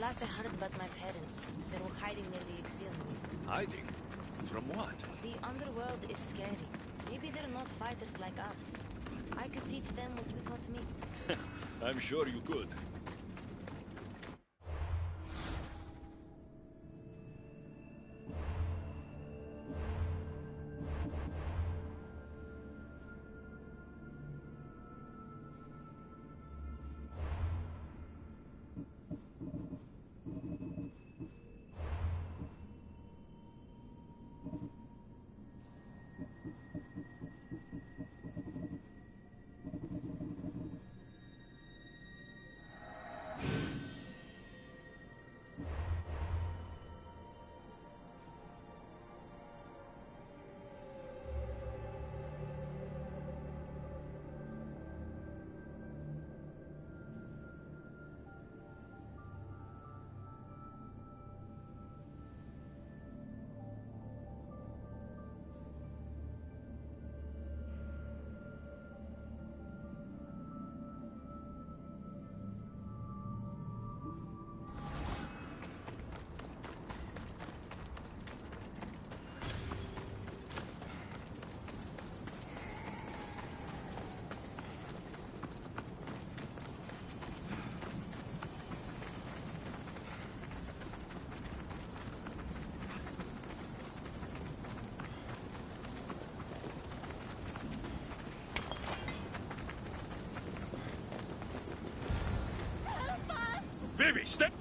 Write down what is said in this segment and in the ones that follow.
Last I heard about my parents, they were hiding near the Ixion. Hiding? From what? The underworld is scary. Maybe they're not fighters like us. I could teach them what you taught me. I'm sure you could. Baby, step!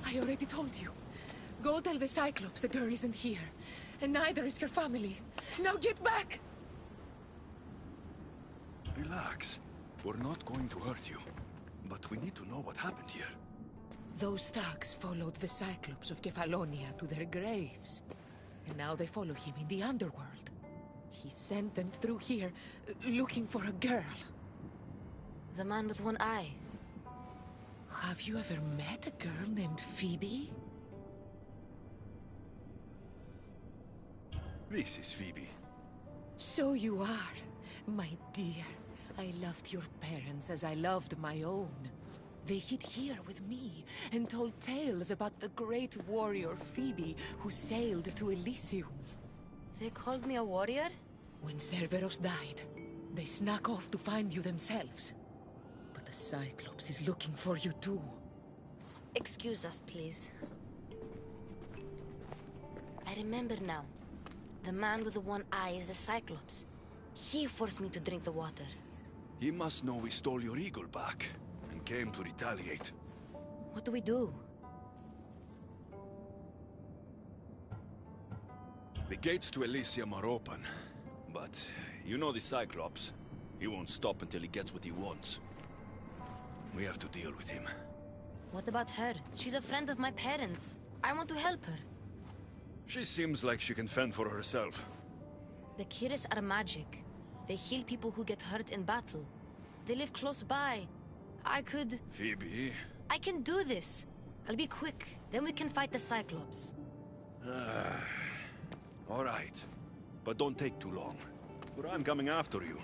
I already told you. Go tell the Cyclops the girl isn't here. And neither is her family. Now get back! Relax. We're not going to hurt you. But we need to know what happened here. Those thugs followed the Cyclops of Kefalonia to their graves. And now they follow him in the underworld. He sent them through here, looking for a girl. The man with one eye. Have you ever met a girl named Phoebe? This is Phoebe. So you are, my dear. I loved your parents as I loved my own. They hid here with me and told tales about the great warrior Phoebe who sailed to Elysium. They called me a warrior? When Cerberus died, they snuck off to find you themselves. But the Cyclops is looking for you too. Excuse us, please. I remember now. The man with the one eye is the Cyclops. He forced me to drink the water. He must know we stole your eagle back and came to retaliate. What do we do? The gates to Elysium are open, but you know the Cyclops. He won't stop until he gets what he wants. We have to deal with him. What about her? She's a friend of my parents. I want to help her. She seems like she can fend for herself. The Kiris are magic. They heal people who get hurt in battle. They live close by. I could... Phoebe... I can do this. I'll be quick. Then we can fight the Cyclops. All right. But don't take too long. For I'm coming after you.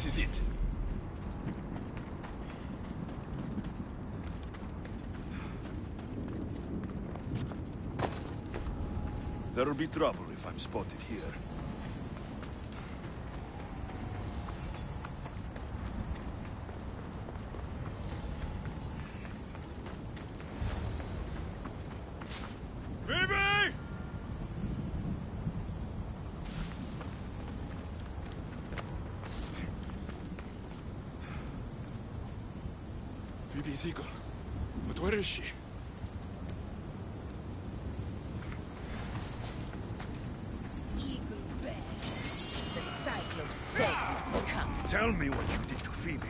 is it. There'll be trouble if I'm spotted here. Phoebe! Phoebe's eagle. But where is she? Tell me what you did to Phoebe.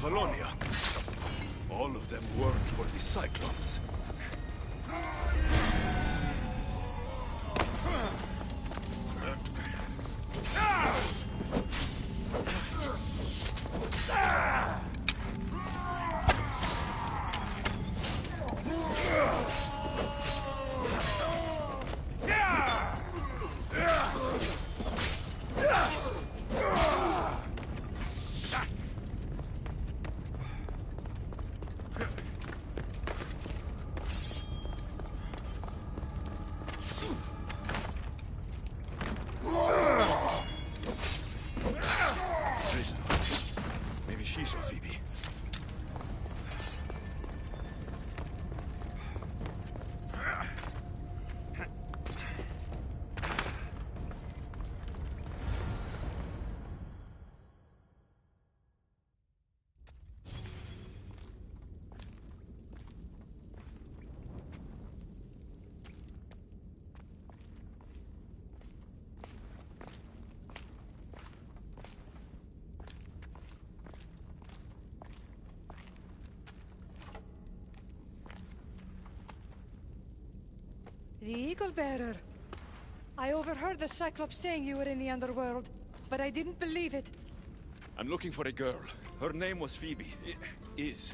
Valonia. All of them worked for the Cyclops. preciso, Phoebe. The Eagle Bearer. I overheard the Cyclops saying you were in the underworld, but I didn't believe it. I'm looking for a girl. Her name was Phoebe. Is.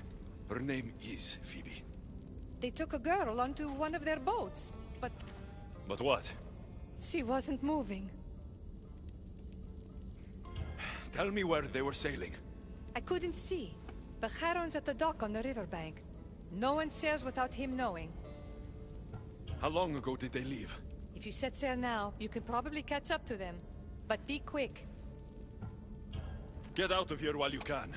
Her name is Phoebe. They took a girl onto one of their boats, but But what? she wasn't moving. Tell me where they were sailing. I couldn't see, but Charon's at the dock on the riverbank. No one sails without him knowing. How long ago did they leave? If you set sail now, you can probably catch up to them. But be quick. Get out of here while you can.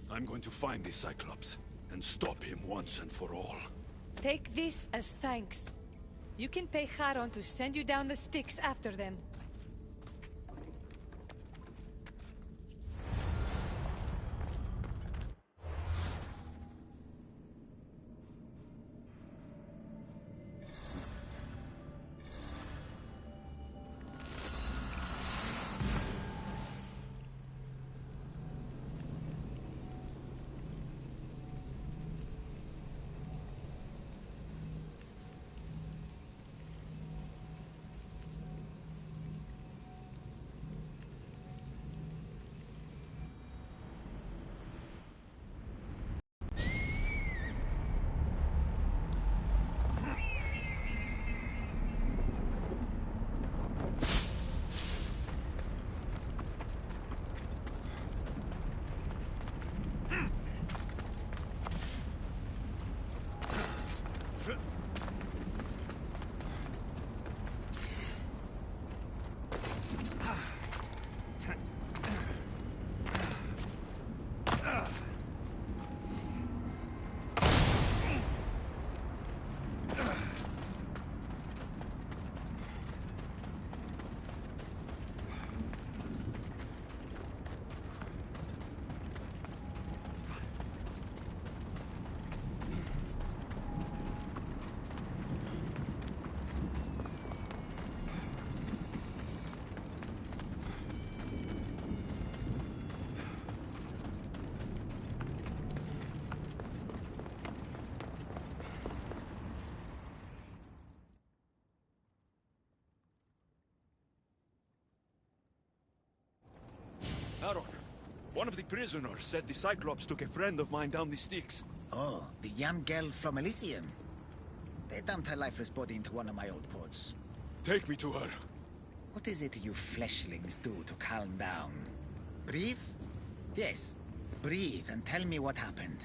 I'm going to find this Cyclops and stop him once and for all. Take this as thanks. You can pay Charon to send you down the Styx after them. Aaron, one of the prisoners said the Cyclops took a friend of mine down the Styx. Oh, the young girl from Elysium. They dumped her lifeless body into one of my old ports. Take me to her. What is it you fleshlings do to calm down? Breathe? Yes, breathe and tell me what happened.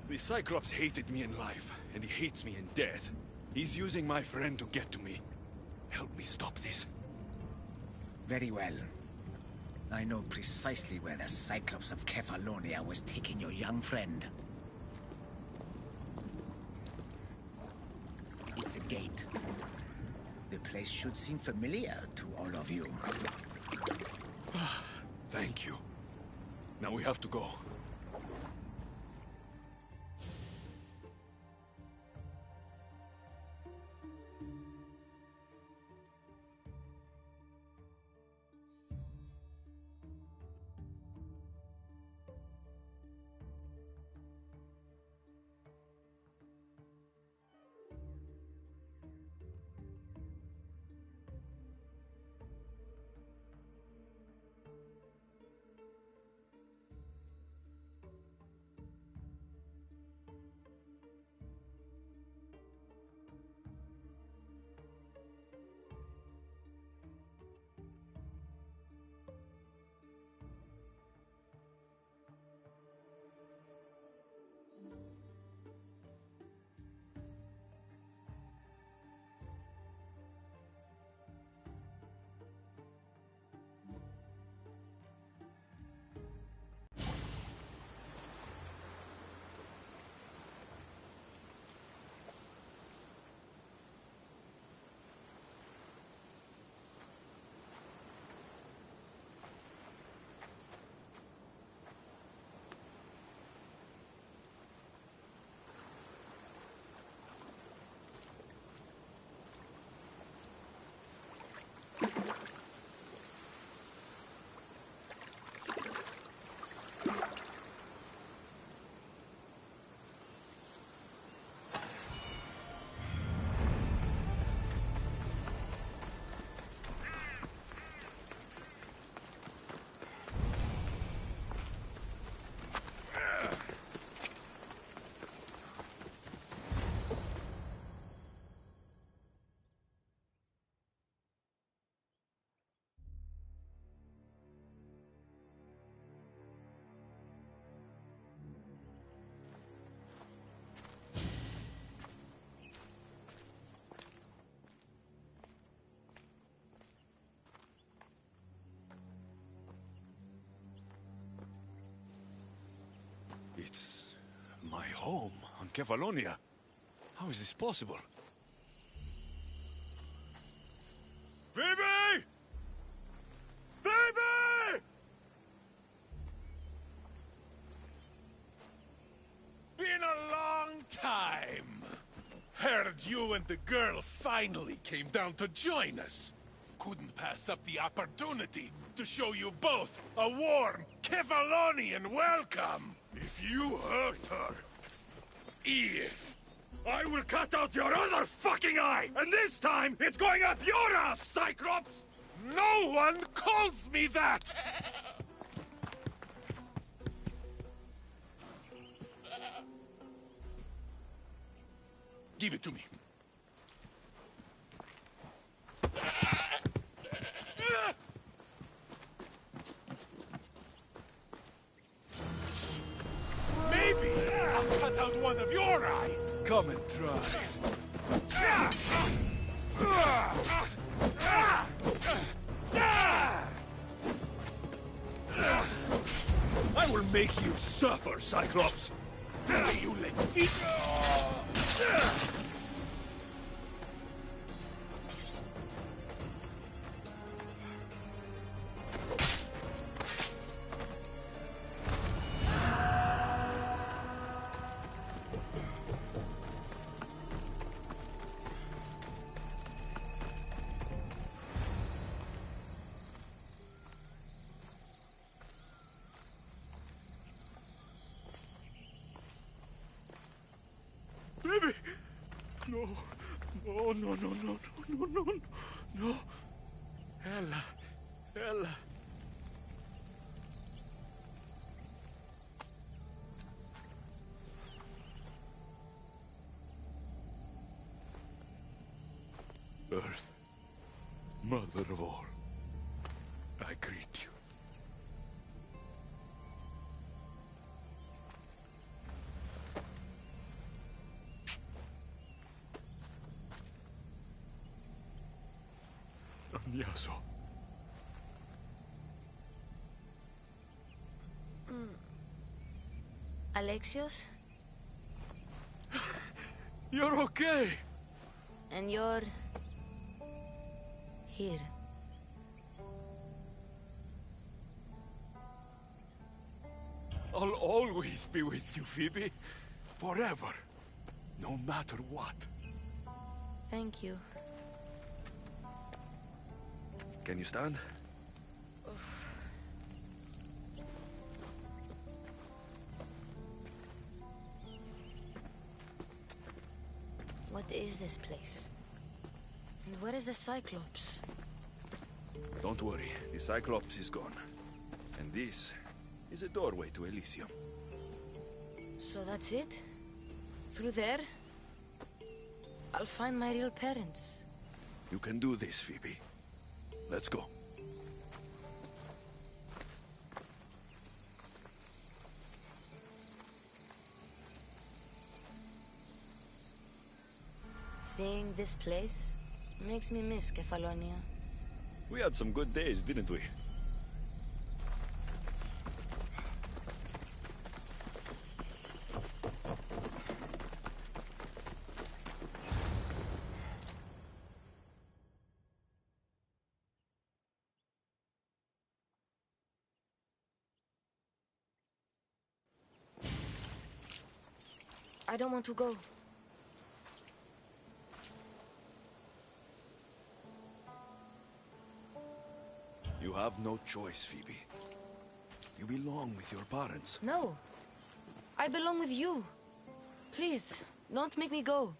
The Cyclops hated me in life, and he hates me in death. He's using my friend to get to me. Help me stop this. Very well. I know precisely where the Cyclops of Kefalonia was taking your young friend. It's a gate. The place should seem familiar to all of you. Thank you. Now we have to go. home on Kefalonia. How is this possible? Phoebe! Phoebe! Been a long time. Heard you and the girl finally came down to join us. Couldn't pass up the opportunity to show you both a warm Kefalonian welcome. If you hurt her, If I will cut out your other fucking eye! And this time, it's going up your ass, Cyclops! no one calls me that! Give it to me. Maybe I'll cut out one of your eyes. Come and try. I will make you suffer, Cyclops! You let me... Baby! No, no, no, no, no, no, no, no, no. Ella, Ella. Earth, mother of all, I greet you. Anyaso. Alexios? You're okay. And you're... here. I'll always be with you, Phoebe. Forever. No matter what. Thank you. Can you stand? What is this place? And where is the Cyclops? Don't worry, the Cyclops is gone. And this is a doorway to Elysium. So that's it? Through there? I'll find my real parents. You can do this, Phoebe. Let's go. Seeing this place makes me miss Kefalonia. We had some good days, didn't we? I don't want to go. You have no choice, Phoebe. You belong with your parents. No. I belong with you. Please, don't make me go.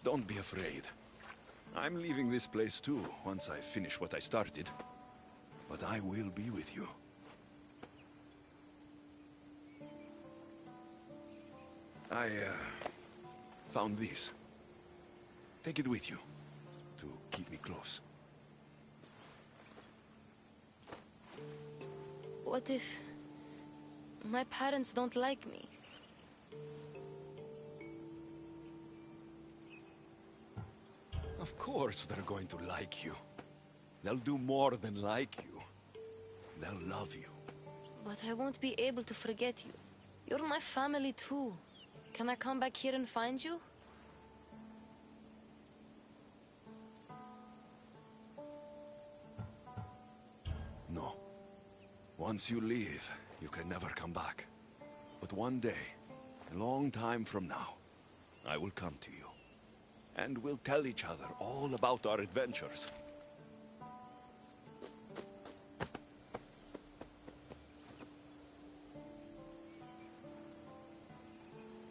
Don't be afraid. I'm leaving this place too, once I finish what I started. But I will be with you. I, found this. Take it with you, to keep me close. What if... my parents don't like me? Of course they're going to like you. They'll do more than like you. They'll love you. But I won't be able to forget you. You're my family too. Can I come back here and find you? No. Once you leave, you can never come back. But one day, a long time from now, I will come to you. And we'll tell each other all about our adventures.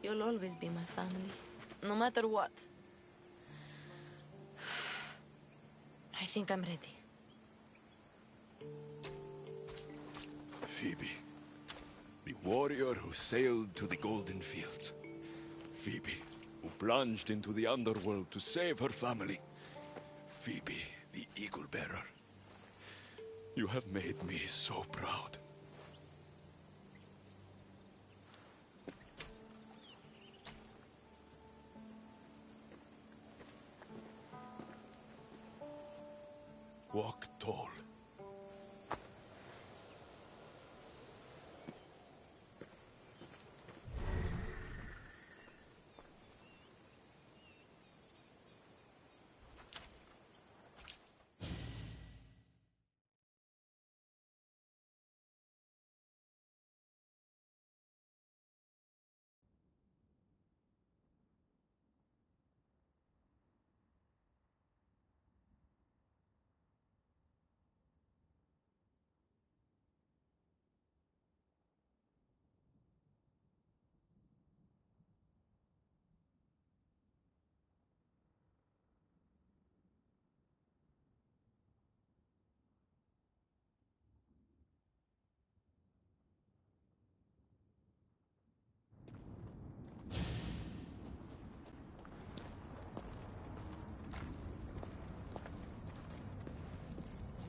You'll always be my family, no matter what. I think I'm ready. Phoebe, the warrior who sailed to the Golden Fields. Phoebe, who plunged into the underworld to save her family. Phoebe, the Eagle Bearer. You have made me so proud. Walk tall.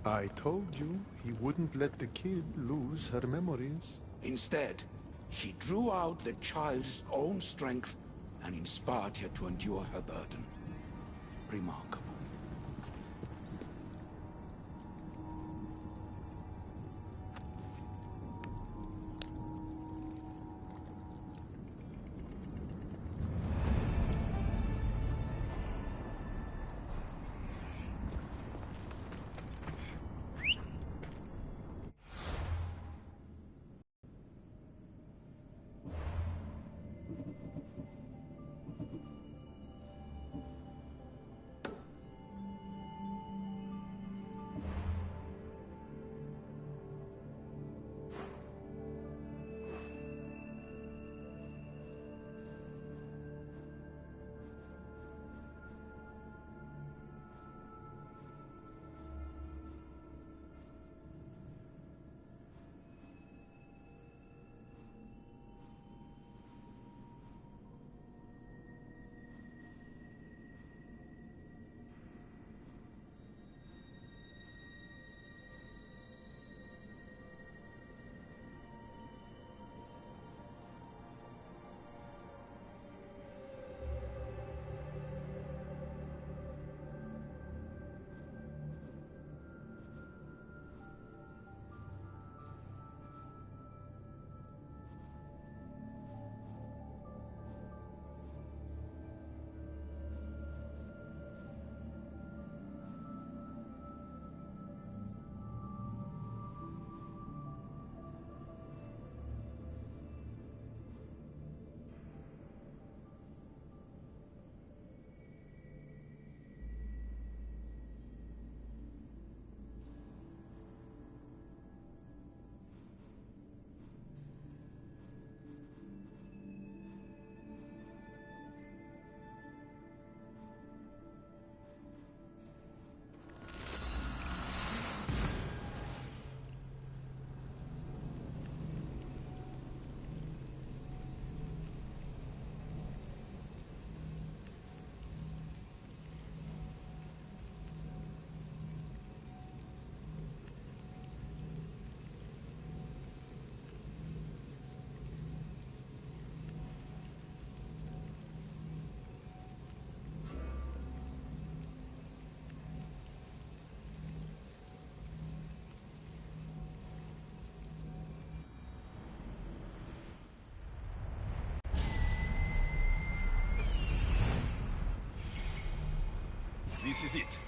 I told you he wouldn't let the kid lose her memories. Instead, she drew out the child's own strength and inspired her to endure her burden. Remarkable. This is it.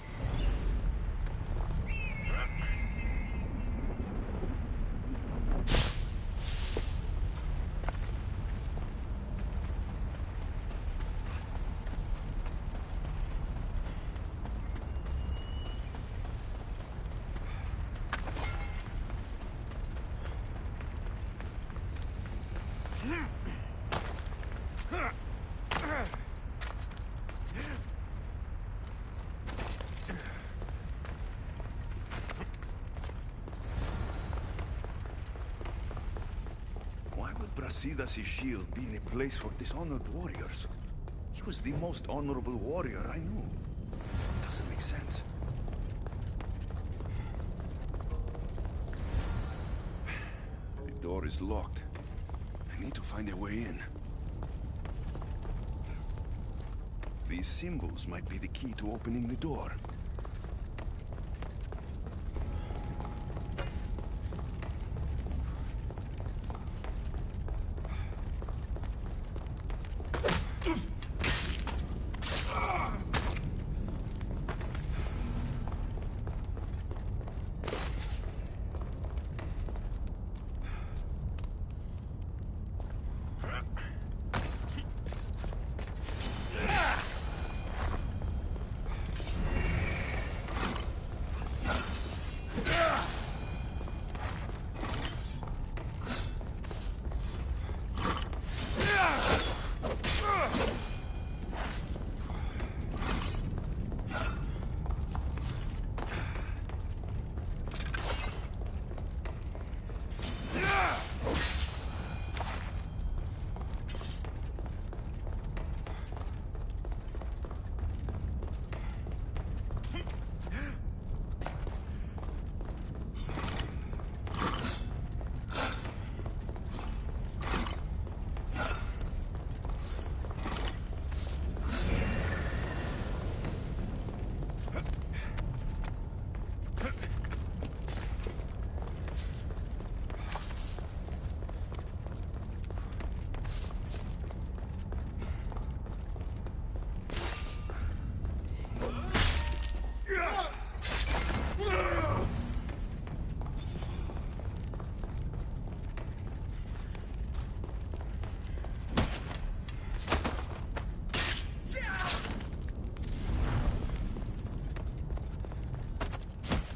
Why would Brasidas' shield be in a place for dishonored warriors? He was the most honorable warrior I knew. It doesn't make sense. The door is locked. I need to find a way in. These symbols might be the key to opening the door.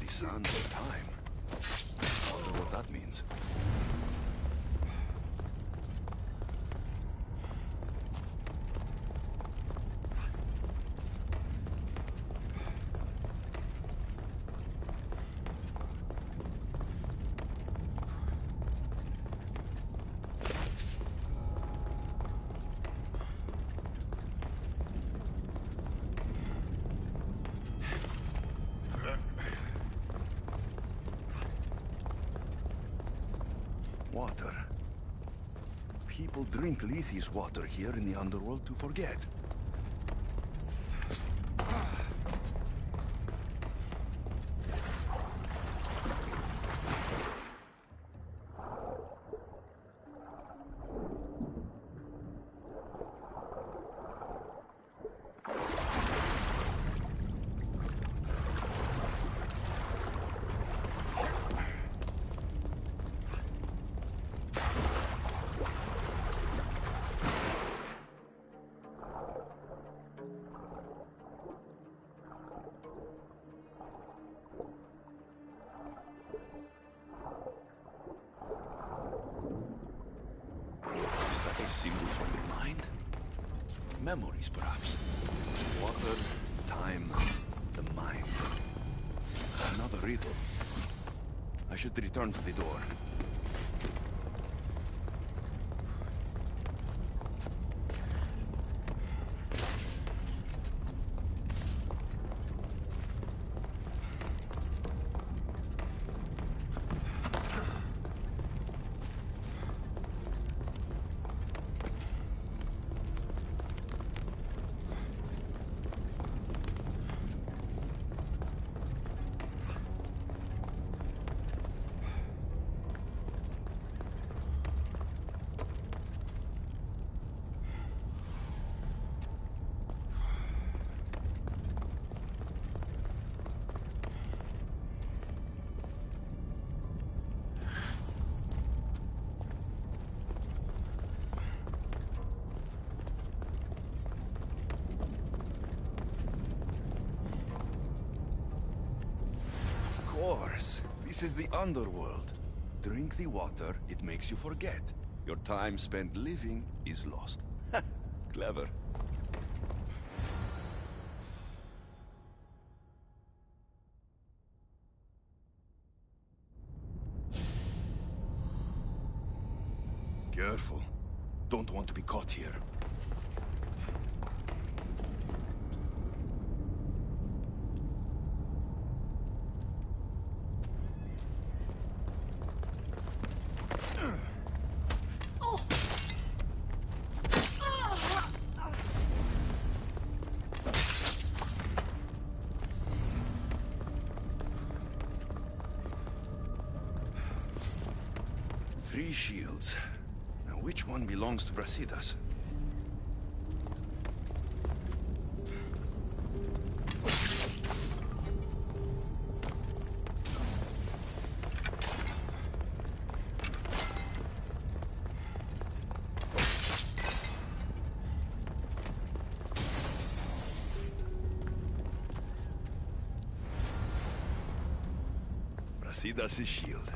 Sands of time. I wonder what that means. Water. People drink Lethe's water here in the underworld to forget. A symbol for your mind? Memories, perhaps. Water, time, the mind. Another riddle. I should return to the door. course. This is the underworld. Drink the water, it makes you forget. Your time spent living is lost. Clever. Careful. Don't want to be caught here. Three shields. Now which one belongs to Brasidas? Brasidas' shield.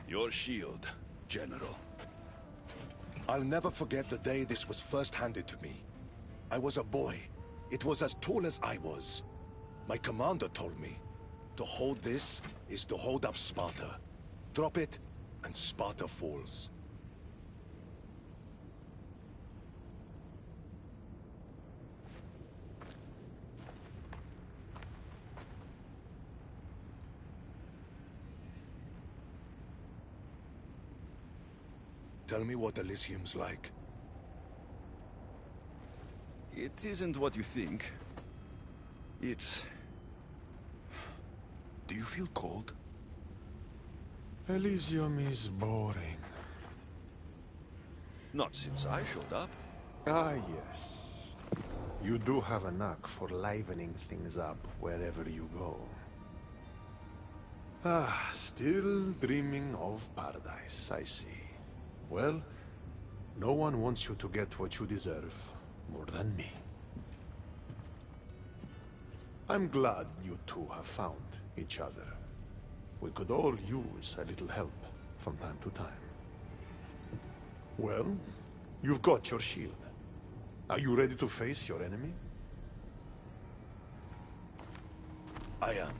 Your shield, General. I'll never forget the day this was first handed to me. I was a boy. It was as tall as I was. My commander told me, to hold this is to hold up Sparta. Drop it, and Sparta falls. Tell me what Elysium's like. It isn't what you think. It's... Do you feel cold? Elysium is boring. Not since I showed up. Ah, yes. You do have a knack for livening things up wherever you go. Ah, still dreaming of paradise, I see. Well, no one wants you to get what you deserve more than me. I'm glad you two have found each other. We could all use a little help from time to time. Well, you've got your shield. Are you ready to face your enemy? I am.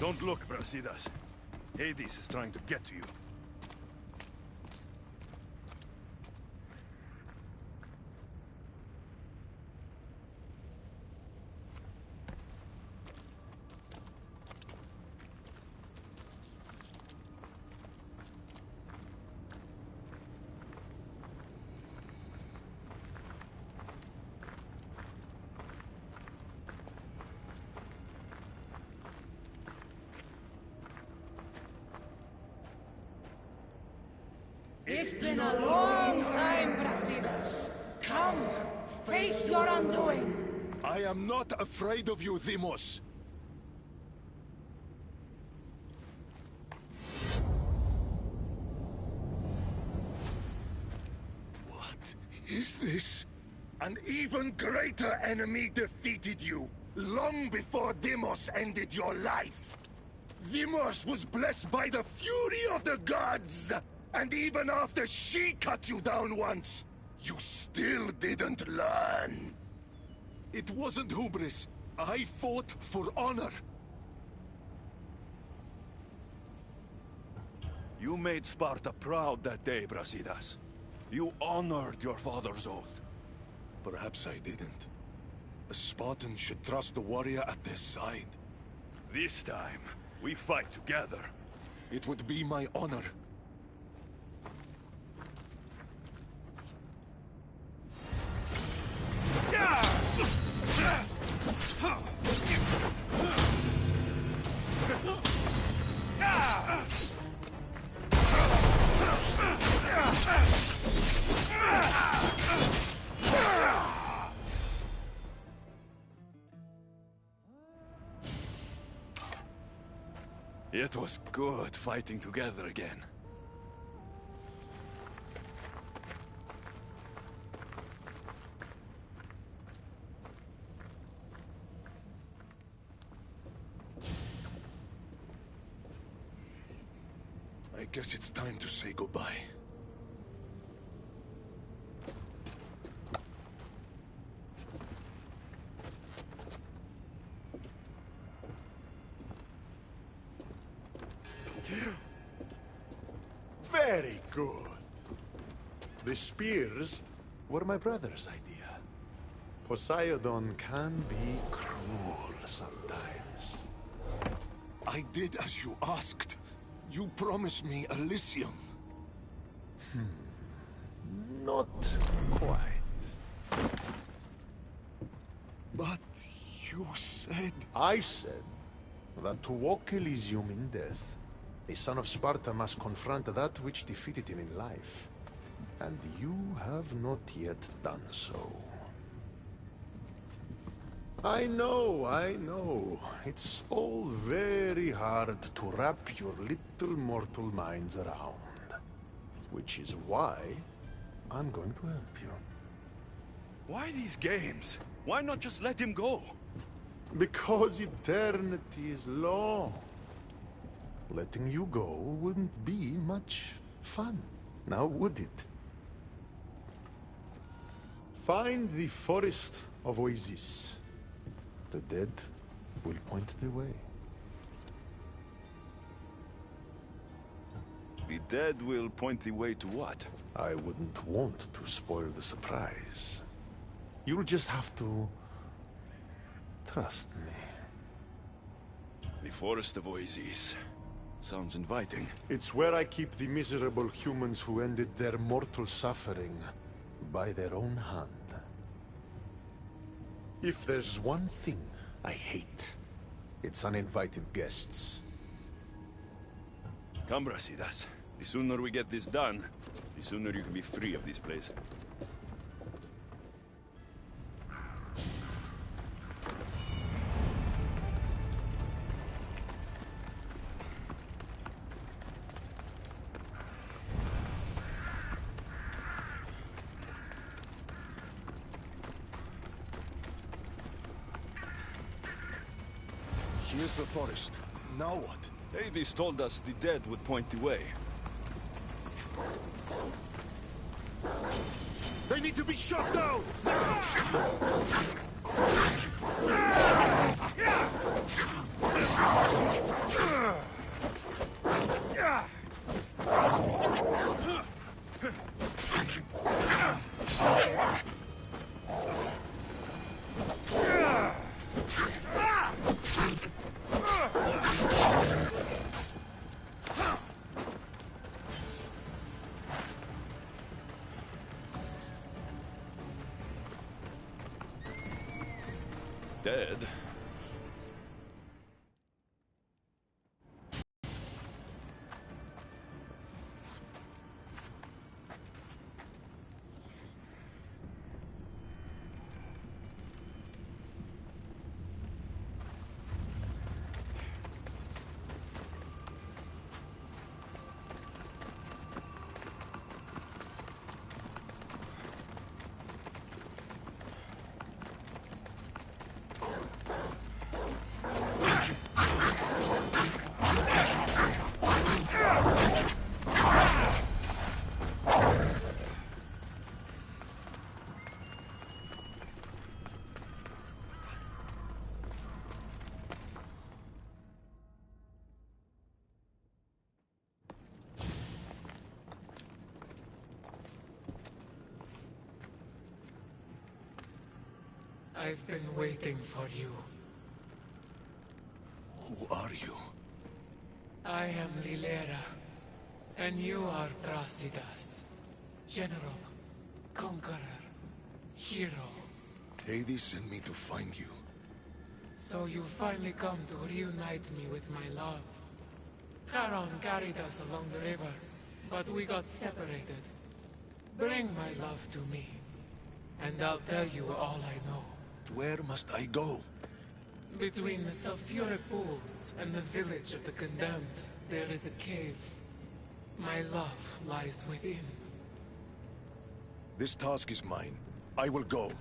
Don't look, Brasidas. Hades is trying to get to you. It's been a long time, Brasidas. Come, face your undoing. I am not afraid of you, Deimos. What is this? An even greater enemy defeated you, long before Deimos ended your life. Deimos was blessed by the fury of the gods, and even after she cut you down once, you still didn't learn. It wasn't hubris. I fought for honor. You made Sparta proud that day, Brasidas. You honored your father's oath. Perhaps I didn't. A Spartan should trust the warrior at their side. This time, we fight together. It would be my honor. It was good fighting together again. I guess it's time to say goodbye. Very good. The spears were my brother's idea. Poseidon can be cruel sometimes. I did as you asked. You promised me Elysium. Not quite. But you said... I said that to walk Elysium in death, a son of Sparta must confront that which defeated him in life. And you have not yet done so. I know. It's all very hard to wrap your little mortal minds around. Which is why I'm going to help you. Why these games? Why not just let him go? Because eternity is long. Letting you go wouldn't be much fun, now would it? Find the forest of Oasis. The dead will point the way. The dead will point the way to what? I wouldn't want to spoil the surprise. You'll just have to trust me. The Forest of Oasis. Sounds inviting. It's where I keep the miserable humans who ended their mortal suffering by their own hand. If there's one thing I hate, it's uninvited guests. Come, Brasidas. The sooner we get this done, the sooner you can be free of this place. Here's the forest. Now what? Hades told us the dead would point the way. They need to be shut down! dead. I've been waiting for you. Who are you? I am Lilera, and you are Brasidas. General, conqueror, hero. Hades sent me to find you. So you finally come to reunite me with my love. Charon carried us along the river, but we got separated. Bring my love to me, and I'll tell you all I know. Where must I go? Between the sulfuric pools and the village of the condemned, there is a cave. My love lies within. This task is mine. I will go.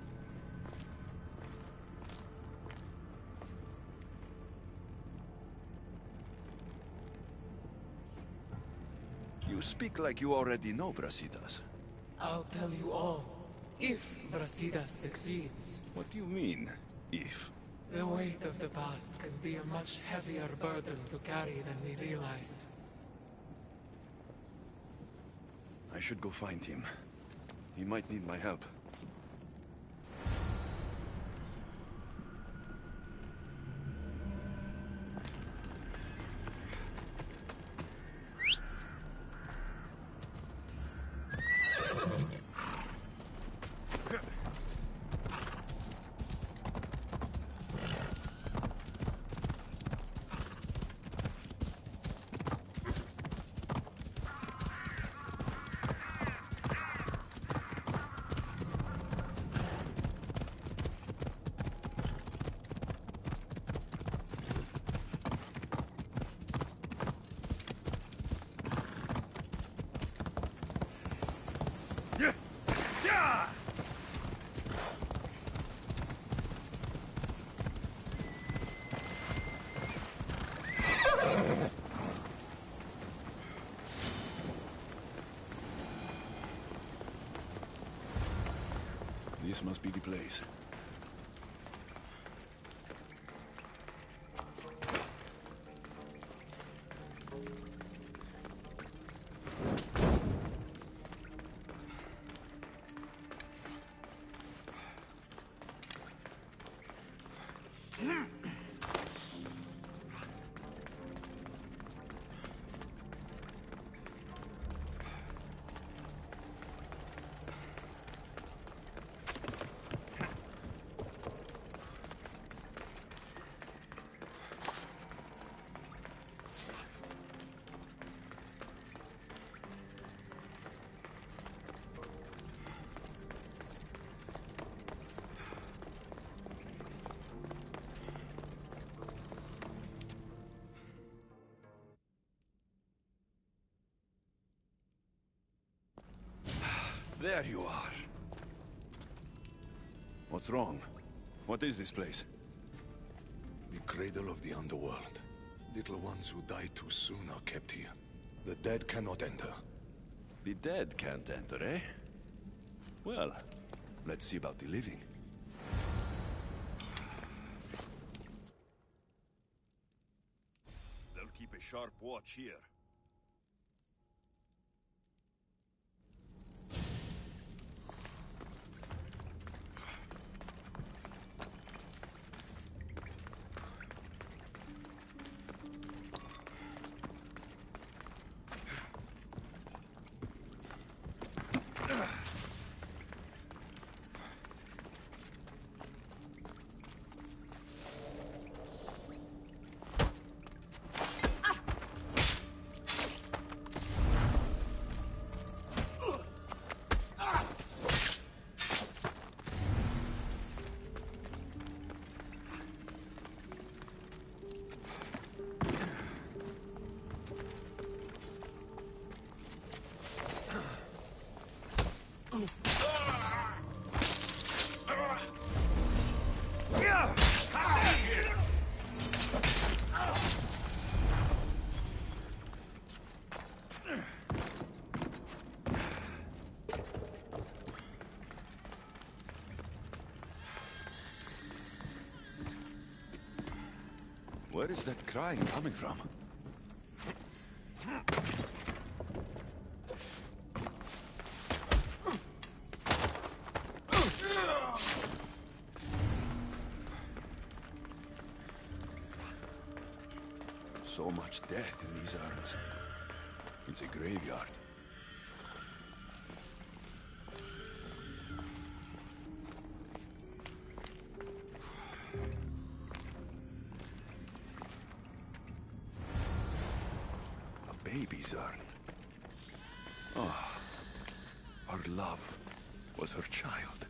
You speak like you already know Brasidas. I'll tell you all, if Brasidas succeeds. What do you mean, if? The weight of the past can be a much heavier burden to carry than we realize. I should go find him. He might need my help. This must be the place. There you are. What's wrong? What is this place? The cradle of the underworld. Little ones who die too soon are kept here. The dead cannot enter. The dead can't enter, eh? Well, let's see about the living. They'll keep a sharp watch here. Where is that crying coming from? So much death in these urns. It's a graveyard. A baby's urn. Oh, her love was her child.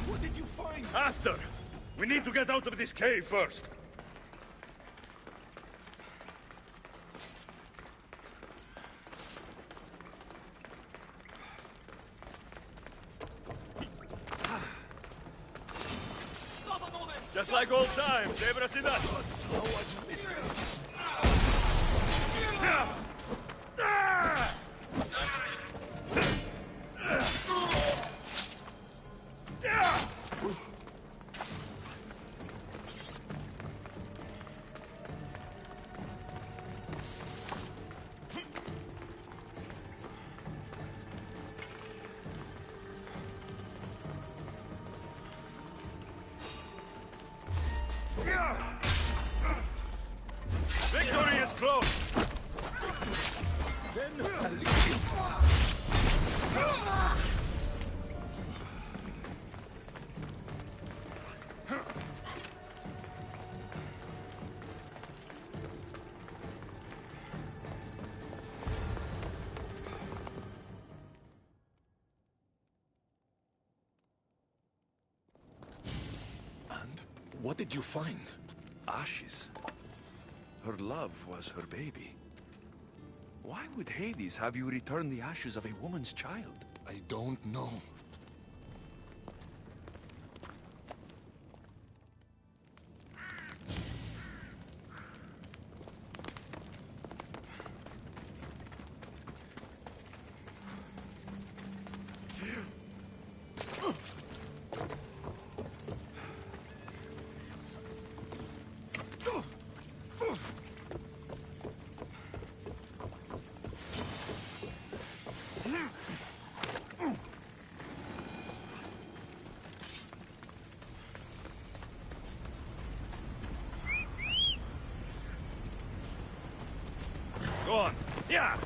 What did you find? After! We need to get out of this cave first. Just like old times, eh, Brasidas? Victory is close! And what did you find? Ashes. Her love was her baby. Why would Hades have you return the ashes of a woman's child? I don't know. Go on. Yeah!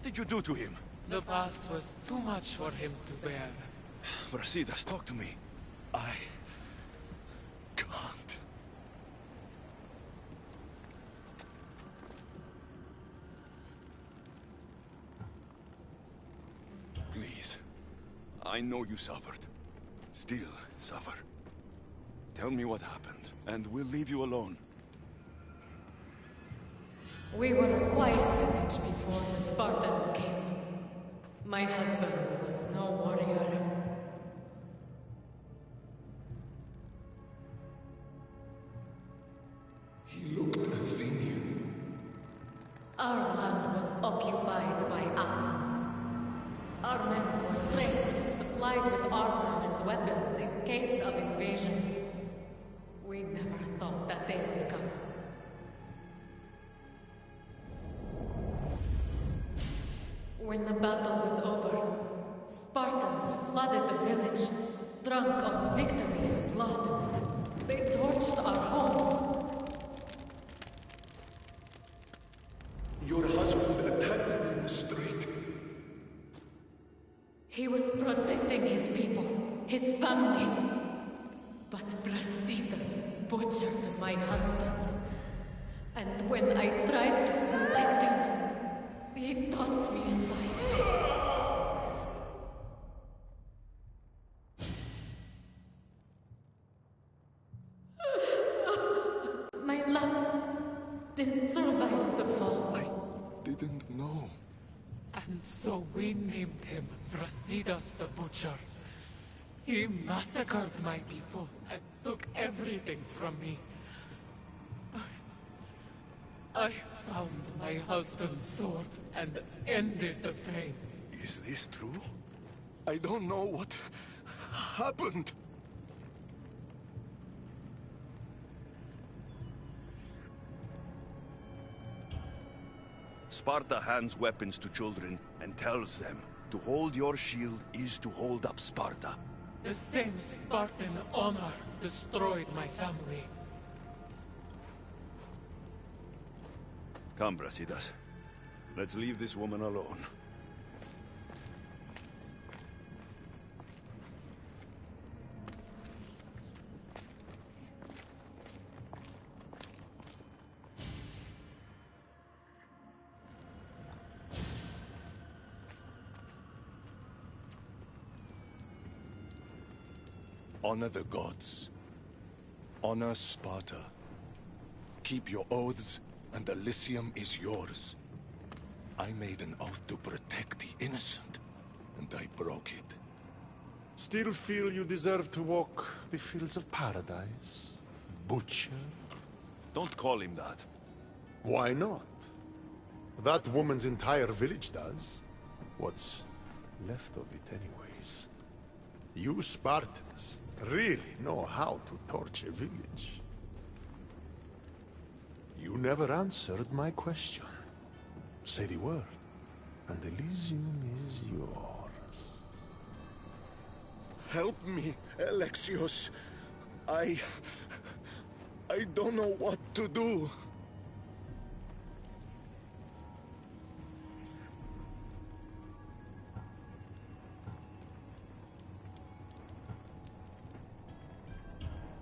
What did you do to him? The past was too much for him to bear. Brasidas, talk to me. I can't. Please. I know you suffered. Still suffer. Tell me what happened, and we'll leave you alone. We were a quiet village before the Spartans came. My husband was no warrior. He looked Athenian. Our land was occupied by Athens. Our men were trained, supplied with armor and weapons in case of invasion. We never thought that they would come. When the battle was over, Spartans flooded the village, drunk on victory and blood. They torched our homes. Your husband attacked me in the street. He was protecting his people, his family. But Brasidas butchered my husband. And when I tried to protect him, he tossed me aside. My love didn't survive the fall. I didn't know. And so we named him Brasidas the Butcher. He massacred my people and took everything from me. I found my husband's sword and ended the pain. Is this true? I don't know what happened. Sparta hands weapons to children and tells them to hold your shield is to hold up Sparta. The same Spartan honor destroyed my family. Come, Brasidas. Let's leave this woman alone. Honor the gods. Honor Sparta. Keep your oaths, and Elysium is yours. I made an oath to protect the innocent, and I broke it. Still feel you deserve to walk the fields of paradise? Butcher? Don't call him that. Why not? That woman's entire village does. What's left of it anyways. You Spartans really know how to torch a village. You never answered my question. Say the word, and Elysium is yours. Help me, Alexios. I don't know what to do.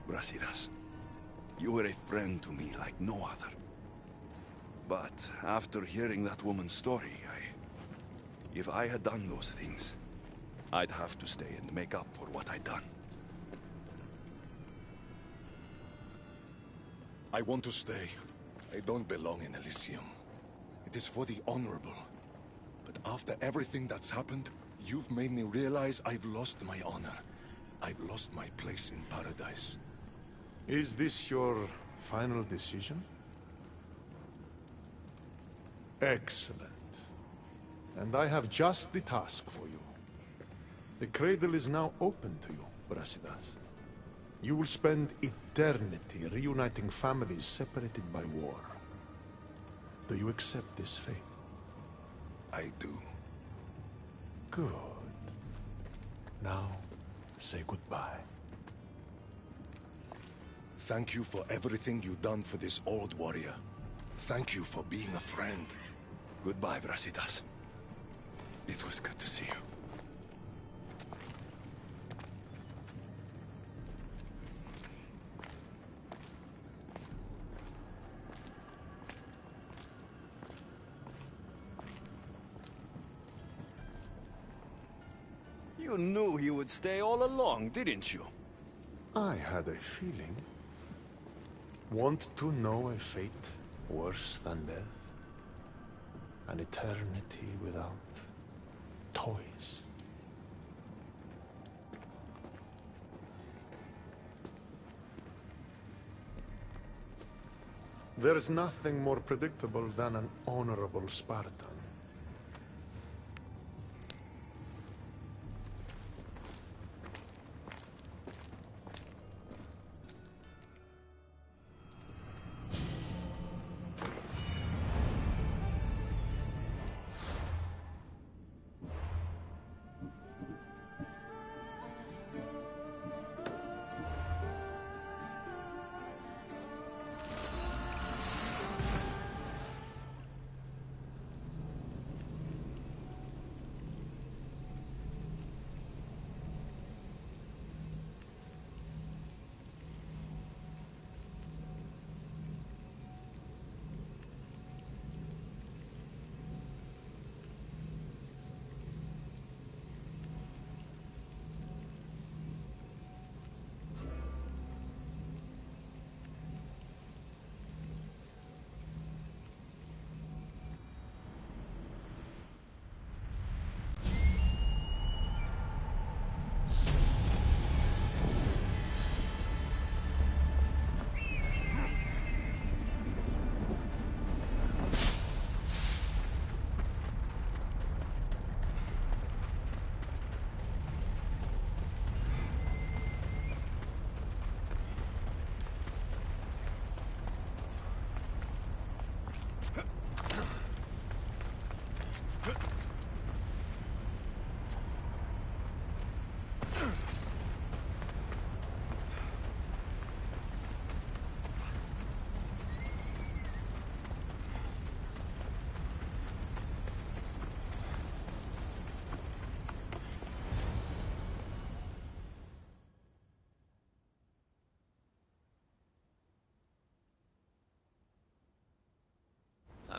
Brasidas, you were a friend to me like no other. But after hearing that woman's story, if I had done those things, I'd have to stay and make up for what I'd done. I want to stay. I don't belong in Elysium. It is for the honorable. But after everything that's happened, you've made me realize I've lost my honor. I've lost my place in paradise. Is this your final decision? Excellent. And I have just the task for you. The cradle is now open to you, Brasidas. You will spend eternity reuniting families separated by war. Do you accept this fate? I do. Good. Now, say goodbye. Thank you for everything you've done for this old warrior. Thank you for being a friend. Goodbye, Brasidas. It was good to see you. You knew he would stay all along, didn't you? I had a feeling. Want to know a fate worse than death? An eternity without toys. There's nothing more predictable than an honorable Spartan.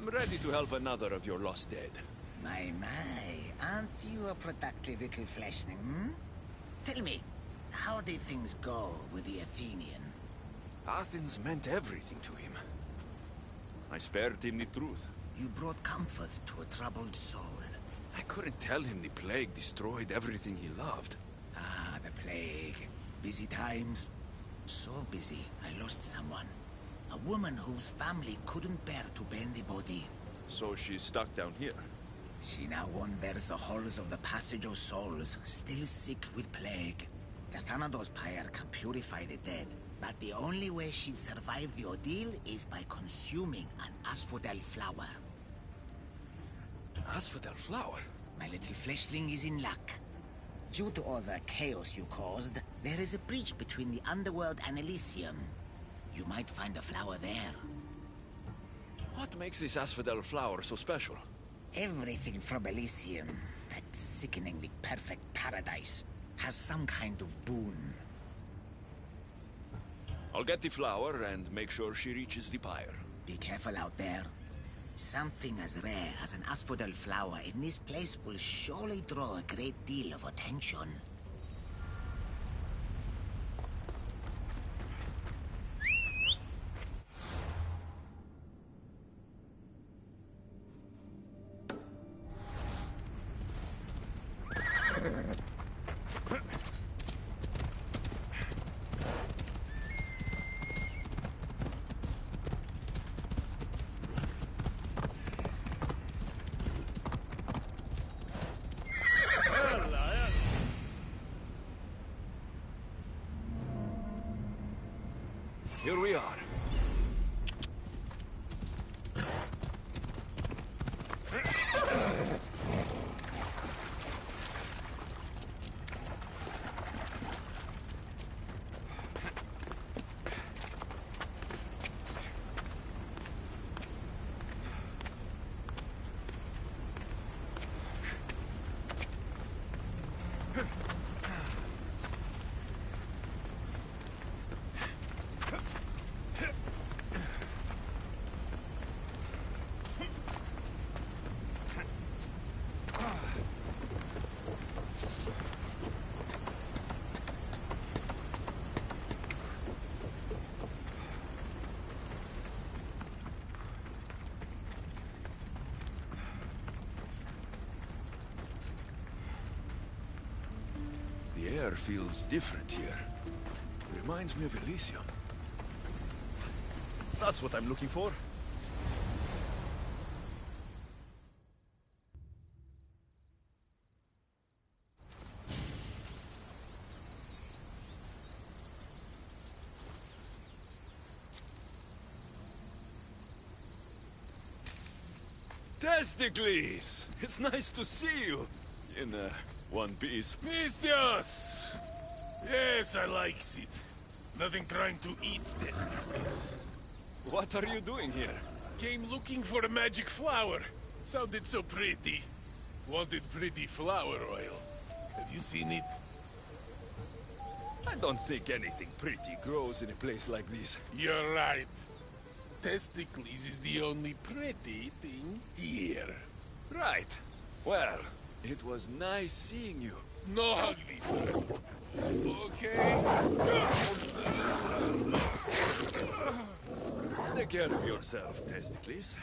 I'm ready to help another of your lost dead. My, aren't you a productive little fleshling, hmm? Tell me, how did things go with the Athenian? Athens meant everything to him. I spared him the truth. You brought comfort to a troubled soul. I couldn't tell him the plague destroyed everything he loved. Ah, the plague. Busy times. So busy, I lost someone. A woman whose family couldn't bear to bury the body. So she's stuck down here? She now wanders the halls of the Passage of Souls, still sick with plague. The Thanatos pyre can purify the dead, but the only way she'd survive the ordeal is by consuming an asphodel flower. An asphodel flower? My little fleshling is in luck. Due to all the chaos you caused, there is a breach between the underworld and Elysium. You might find a flower there. What makes this asphodel flower so special? Everything from Elysium, that sickeningly perfect paradise, has some kind of boon. I'll get the flower and make sure she reaches the pyre. Be careful out there. Something as rare as an asphodel flower in this place will surely draw a great deal of attention. The air feels different here. Reminds me of Elysium. That's what I'm looking for. Testicles! It's nice to see you. In one piece. Mistios! Yes, I likes it. Nothing trying to eat testicles. What are you doing here? Came looking for a magic flower. Sounded so pretty. Wanted pretty flower oil. Have you seen it? I don't think anything pretty grows in a place like this. You're right. Testicles is the only pretty thing here. Right. Well, it was nice seeing you. No hug this time. Okay? Take care of yourself, Testicles.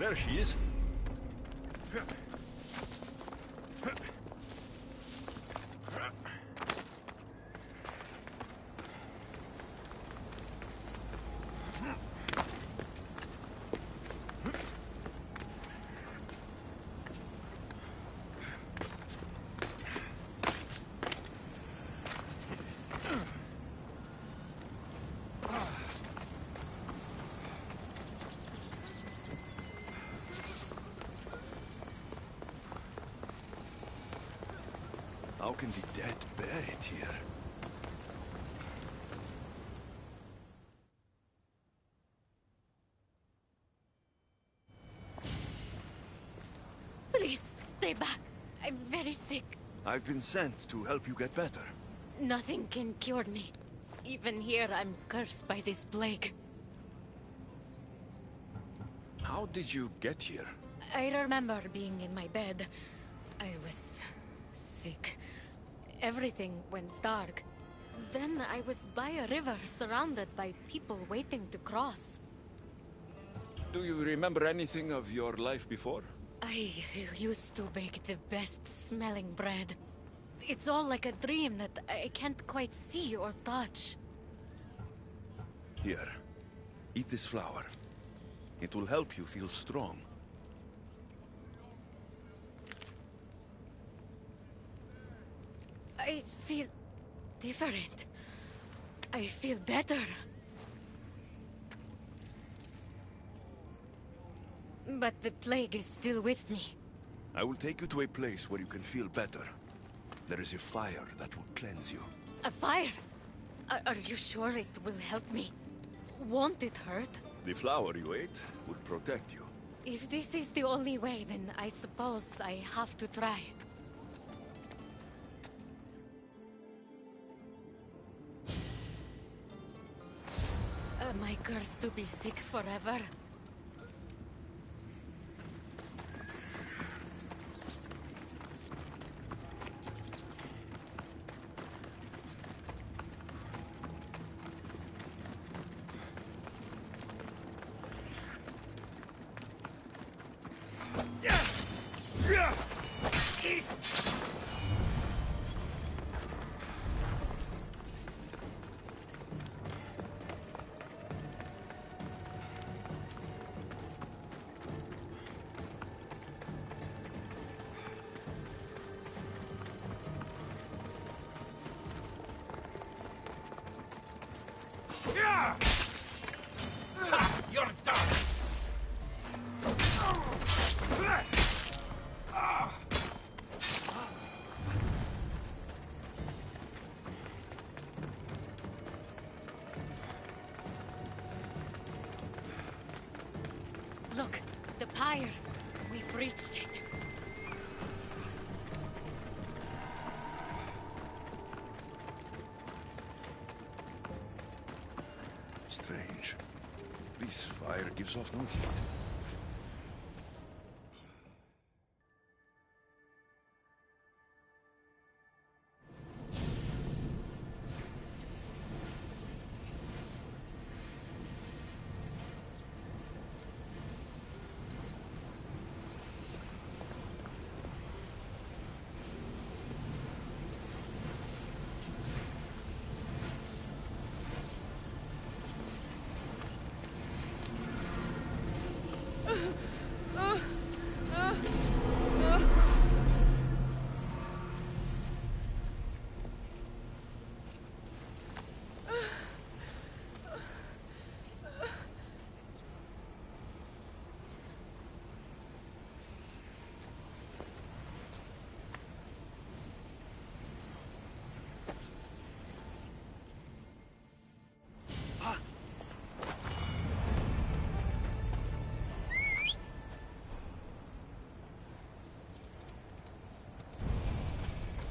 There she is. How can the dead bear it here? Please, stay back. I'm very sick. I've been sent to help you get better. Nothing can cure me. Even here, I'm cursed by this plague. How did you get here? I remember being in my bed. I was sick. Everything went dark. Then I was by a river, surrounded by people waiting to cross. Do you remember anything of your life before? I used to bake the best smelling bread. It's all like a dream that I can't quite see or touch. Here, eat this flour. It will help you feel strong. I feel different. I feel better. But the plague is still with me. I will take you to a place where you can feel better. There is a fire that will cleanse you. A fire? Are you sure it will help me? Won't it hurt? The flour you ate would protect you. If this is the only way, then I suppose I have to try. Am I cursed to be sick forever? You're done! Look, the pyre. We've reached it. Strange. This fire gives off no heat.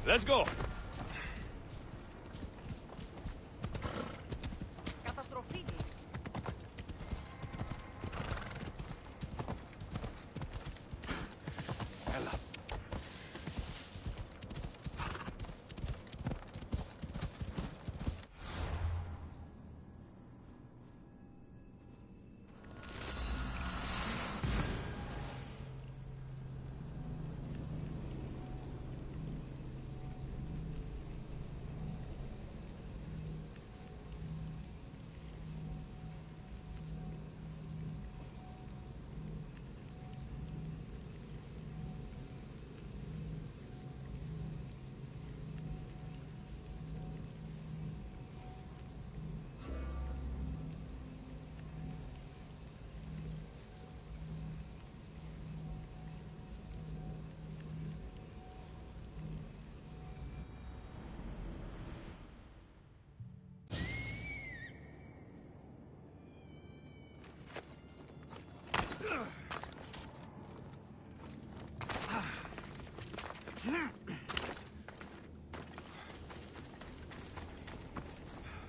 Let's go! Ella.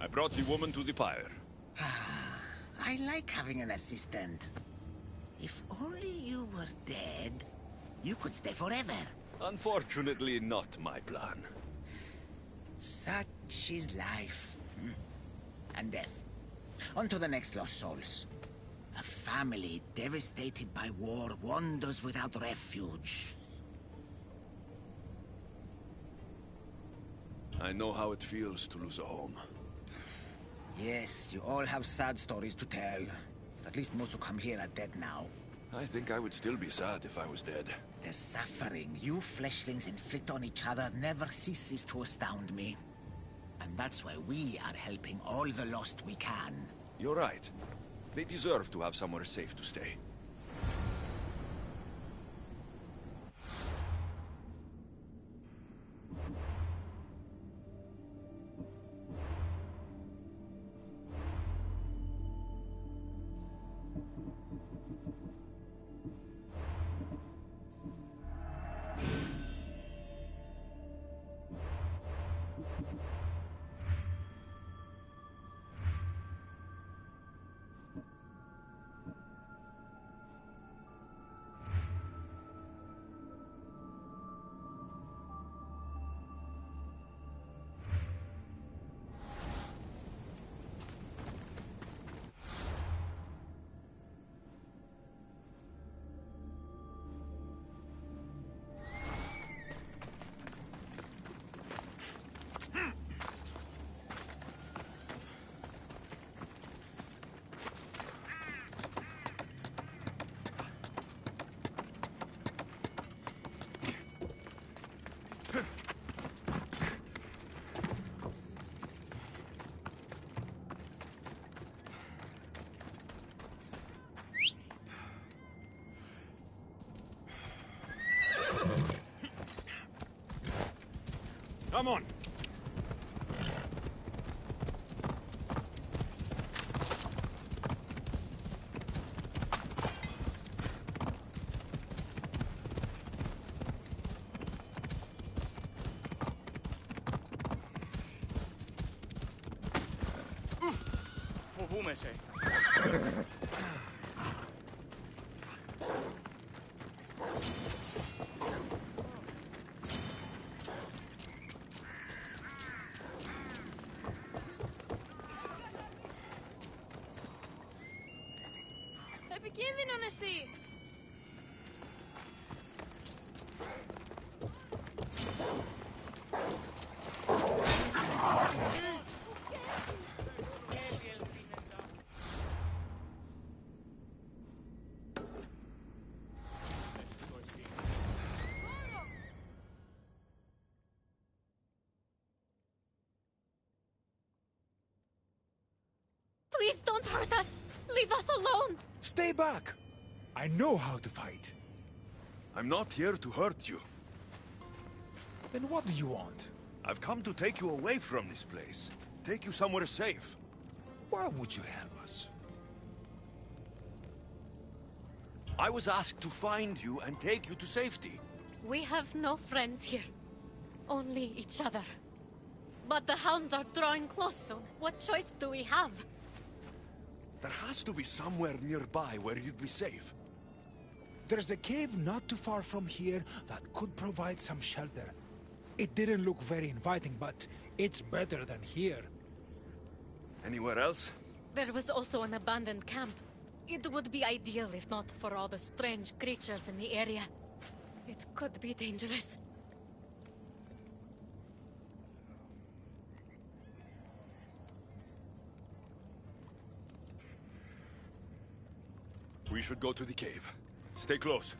I brought the woman to the pyre. I like having an assistant. If only you were dead, you could stay forever. Unfortunately, not my plan. Such is life. And death. On to the next lost souls. A family devastated by war wanders without refuge. I know how it feels to lose a home. Yes, you all have sad stories to tell. At least most who come here are dead now. I think I would still be sad if I was dead. The suffering you fleshlings inflict on each other never ceases to astound me. And that's why we are helping all the lost we can. You're right. They deserve to have somewhere safe to stay. Come on. Fumese. Επικίνδυνο νεστή! Please don't hurt us! Leave us alone! Stay back! I know how to fight. I'm not here to hurt you. Then what do you want? I've come to take you away from this place. Take you somewhere safe. Why would you help us? I was asked to find you and take you to safety. We have no friends here. Only each other. But the hounds are drawing close soon. What choice do we have? There has to be somewhere nearby where you'd be safe. There's a cave not too far from here that could provide some shelter. It didn't look very inviting, but it's better than here. Anywhere else? There was also an abandoned camp. It would be ideal if not for all the strange creatures in the area. It could be dangerous. We should go to the cave. Stay close.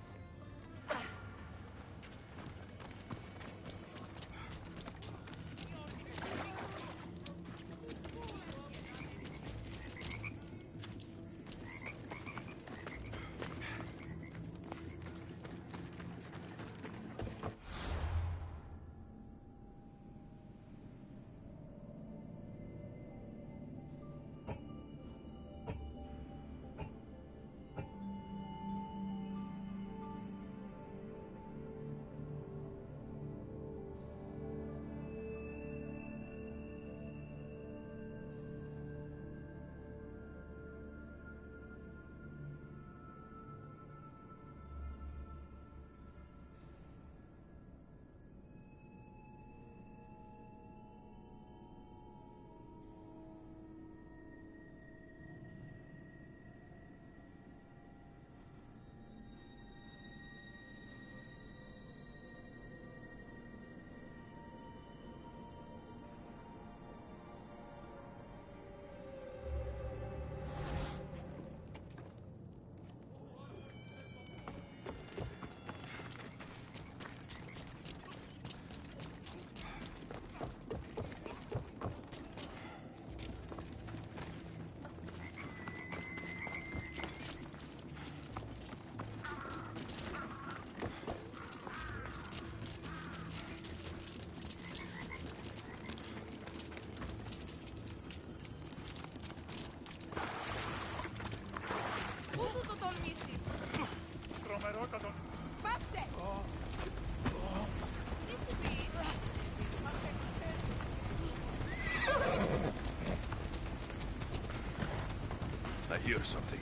hear something.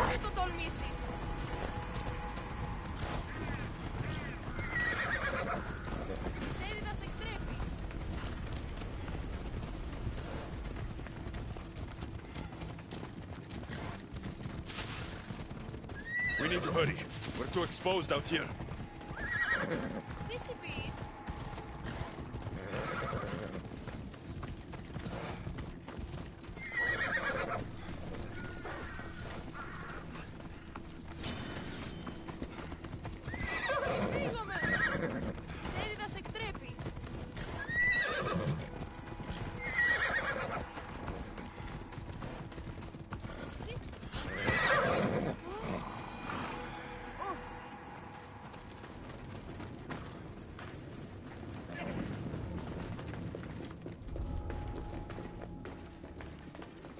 Μην το τολμήσεις. Η σέριδα σε εκτρέπει. We need to hurry. We're too exposed out here. Τι συμπείς? Φύγαμε! Η σέριδα σε εκτρέπει.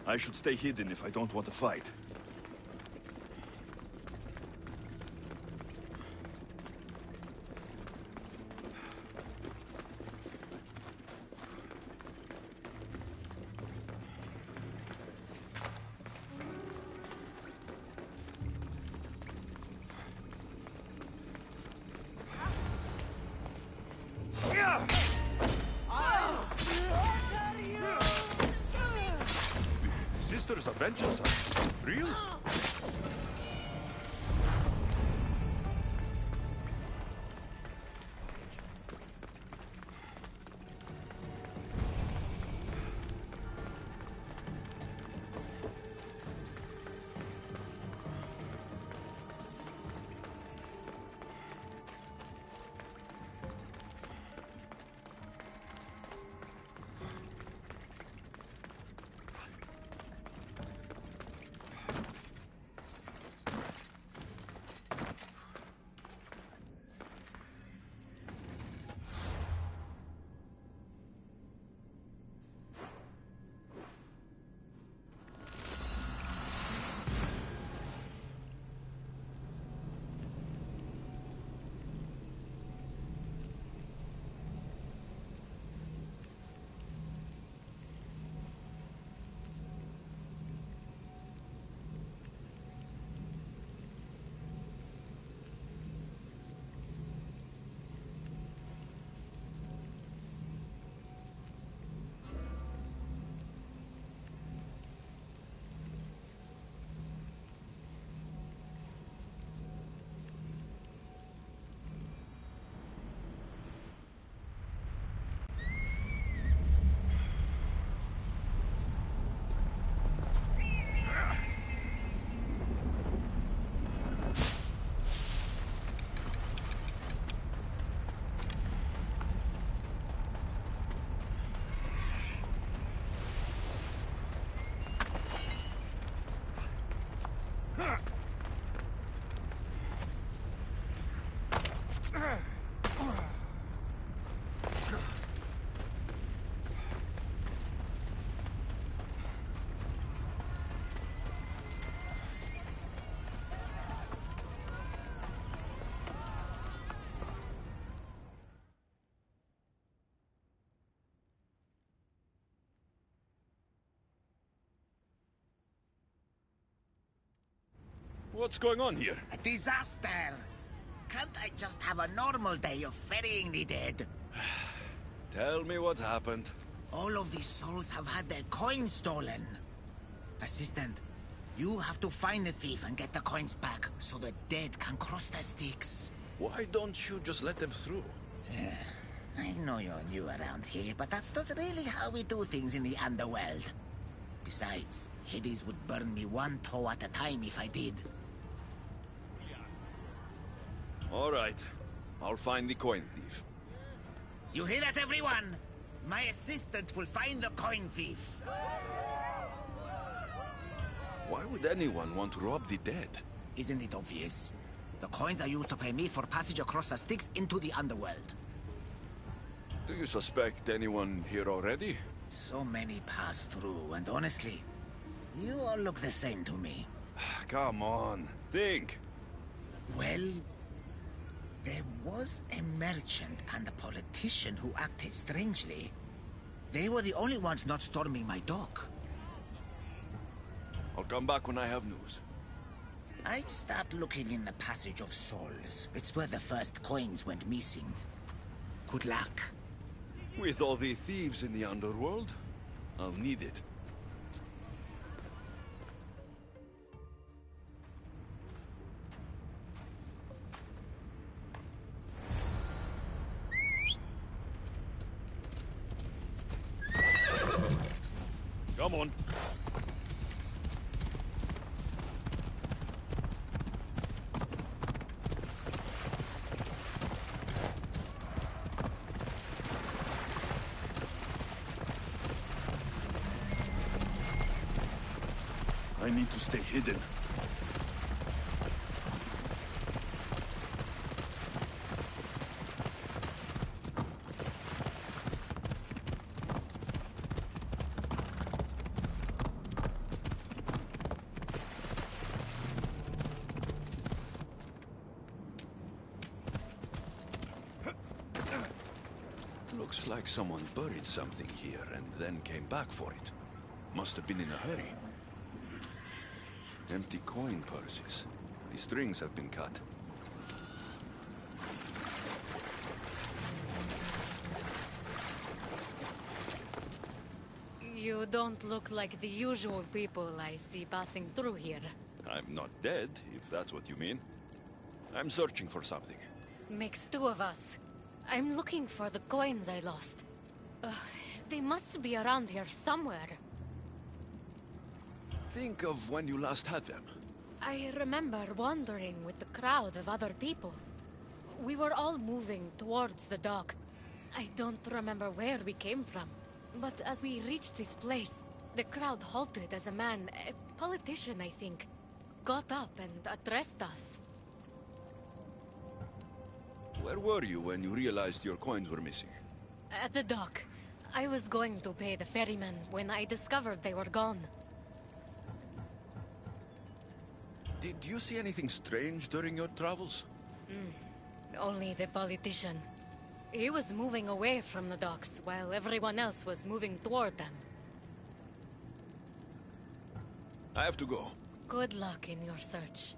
I should stay hidden if I don't want to fight. Sisters of Vengeance are real? What's going on here? A disaster! Can't I just have a normal day of ferrying the dead? Tell me what happened. All of these souls have had their coins stolen. Assistant, you have to find the thief and get the coins back so the dead can cross the Styx. Why don't you just let them through? I know you're new around here, but that's not really how we do things in the underworld. Besides, Hades would burn me one toe at a time if I did. All right. I'll find the coin thief. You hear that, everyone? My assistant will find the coin thief. Why would anyone want to rob the dead? Isn't it obvious? The coins are used to pay me for passage across the Styx into the underworld. Do you suspect anyone here already? So many pass through, and honestly, you all look the same to me. Come on, think. Well, There was a merchant and a politician who acted strangely. They were the only ones not storming my dock. I'll come back when I have news. I'd start looking in the Passage of Souls. It's where the first coins went missing. Good luck. With all the thieves in the underworld, I'll need it. Come on. I need to stay hidden. Looks like someone buried something here and then came back for it. Must have been in a hurry. Empty coin purses. The strings have been cut. You don't look like the usual people I see passing through here. I'm not dead, if that's what you mean. I'm searching for something. Makes two of us. I'm looking for the coins I lost. They must be around here somewhere. Think of when you last had them. I remember wandering with the crowd of other people. We were all moving towards the dock. I don't remember where we came from. But as we reached this place, the crowd halted as a man, a politician I think, got up and addressed us. Where were you when you realized your coins were missing? At the dock. I was going to pay the ferryman when I discovered they were gone. Did you see anything strange during your travels? Only the politician. He was moving away from the docks while everyone else was moving toward them. I have to go. Good luck in your search.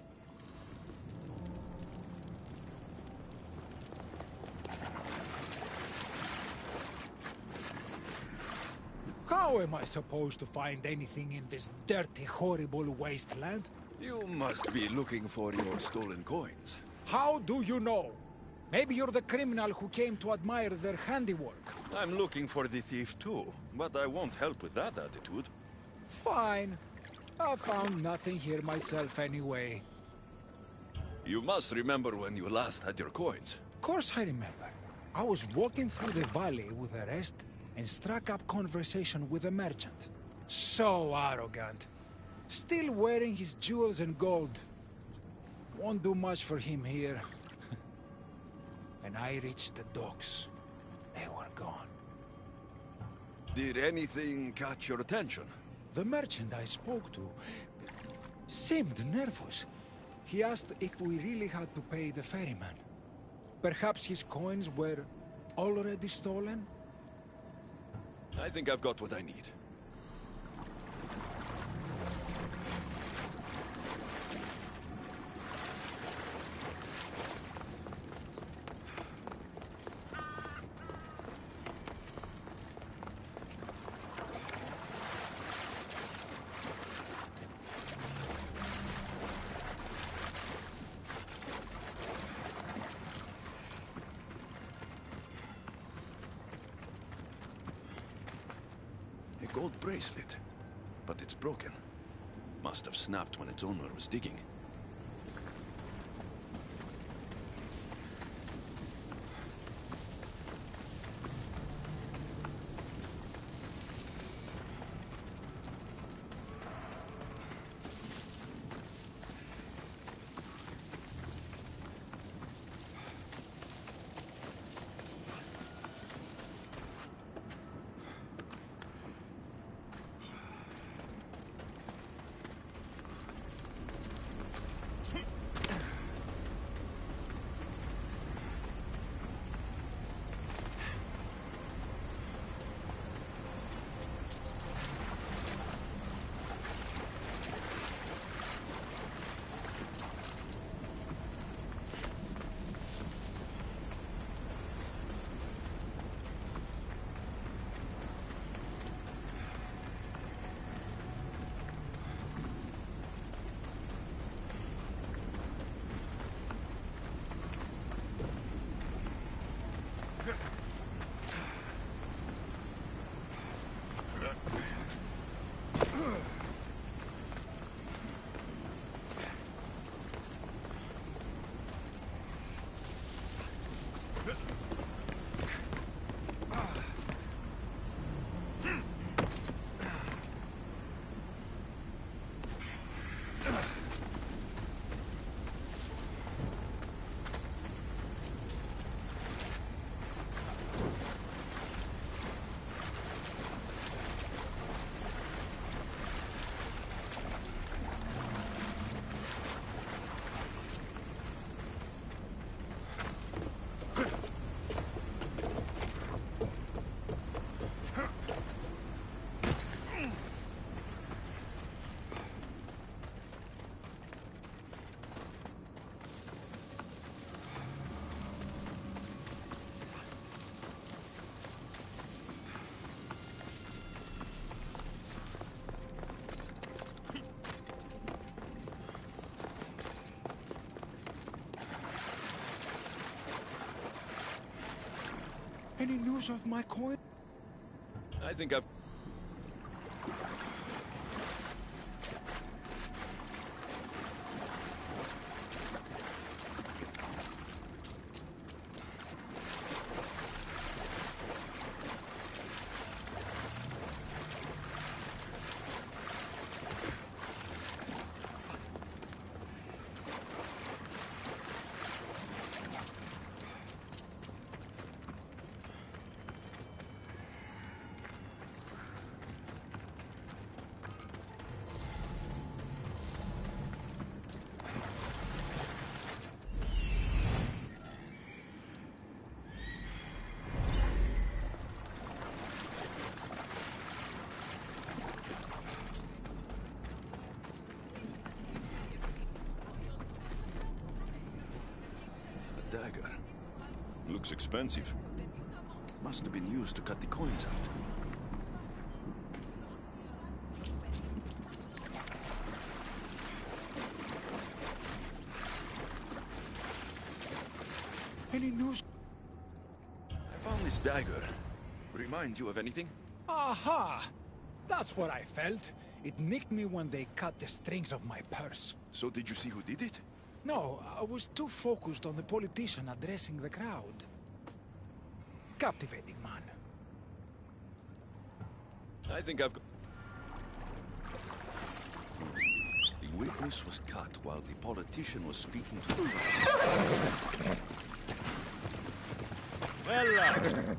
How am I supposed to find anything in this dirty, horrible wasteland? You must be looking for your stolen coins. How do you know? Maybe you're the criminal who came to admire their handiwork. I'm looking for the thief too, but I won't help with that attitude. Fine. I found nothing here myself anyway. You must remember when you last had your coins. Of course I remember. I was walking through the valley with the rest and struck up conversation with a merchant. So arrogant. Still wearing his jewels and gold. Won't do much for him here. When I reached the docks, they were gone. Did anything catch your attention? The merchant I spoke to seemed nervous. He asked if we really had to pay the ferryman. Perhaps his coins were already stolen? I think I've got what I need. Gold bracelet, but it's broken. Must have snapped when its owner was digging. Any news of my coin? I think I've... Dagger. Looks expensive. Must have been used to cut the coins out. Any news? I found this dagger. Remind you of anything? Aha! That's what I felt. It nicked me when they cut the strings of my purse. So did you see who did it? No, I was too focused on the politician addressing the crowd. Captivating man. I think I've got... The witness was cut while the politician was speaking to the... Well,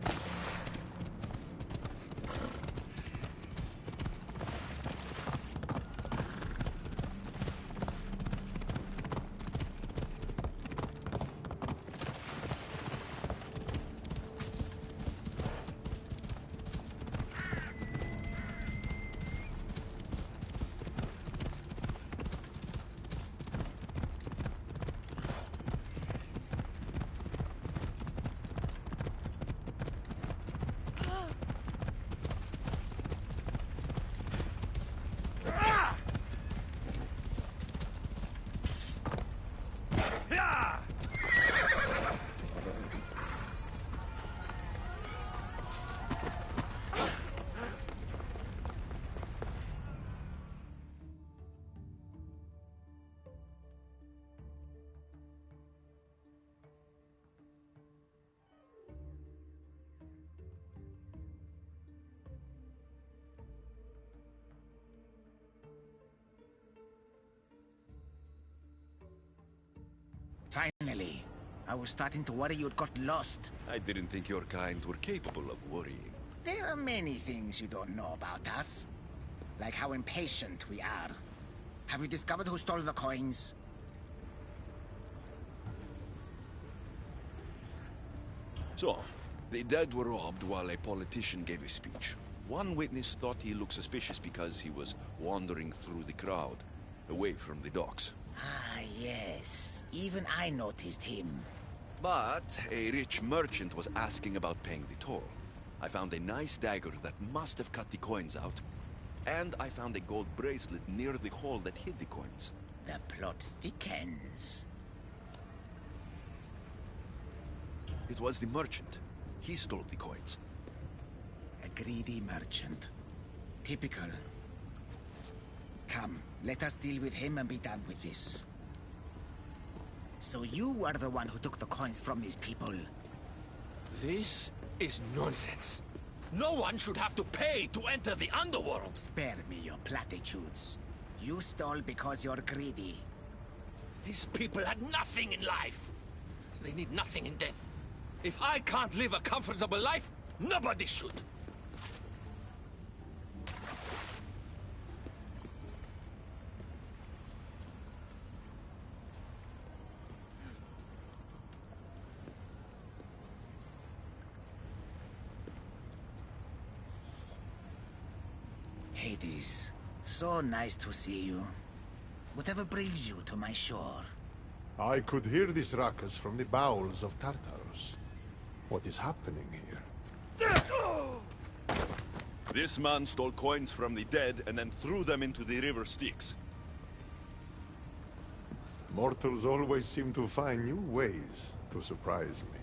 Finally. I was starting to worry you'd got lost. I didn't think your kind were capable of worrying. There are many things you don't know about us. Like how impatient we are. Have you discovered who stole the coins? So, the dead were robbed while a politician gave a speech. One witness thought he looked suspicious because he was wandering through the crowd, away from the docks. Ah, yes. Even I noticed him. But a rich merchant was asking about paying the toll. I found a nice dagger that must have cut the coins out. And I found a gold bracelet near the hole that hid the coins. The plot thickens. It was the merchant. He stole the coins. A greedy merchant. Typical. Come, let us deal with him and be done with this. So you are the one who took the coins from these people? This is nonsense. No one should have to pay to enter the underworld. Spare me your platitudes. You stole because you're greedy. These people had nothing in life. They need nothing in death. If I can't live a comfortable life, nobody should. Hades, so nice to see you. Whatever brings you to my shore? I could hear this ruckus from the bowels of Tartarus. What is happening here? This man stole coins from the dead and then threw them into the river Styx. Mortals always seem to find new ways to surprise me.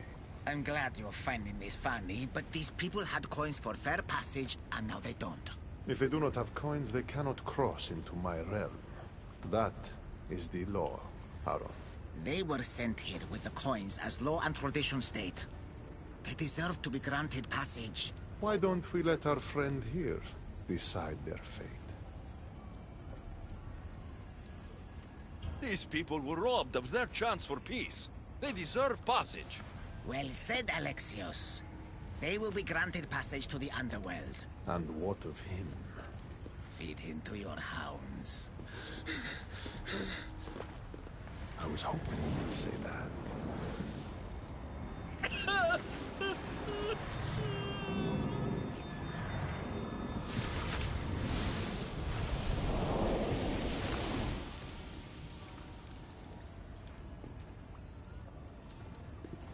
I'm glad you're finding this funny, but these people had coins for fair passage, and now they don't. If they do not have coins, they cannot cross into my realm. That is the law, Aaron. They were sent here with the coins as law and tradition state. They deserve to be granted passage. Why don't we let our friend here decide their fate? These people were robbed of their chance for peace. They deserve passage. Well said, Alexios. They will be granted passage to the underworld. And what of him? Feed him to your hounds. I was hoping you would say that.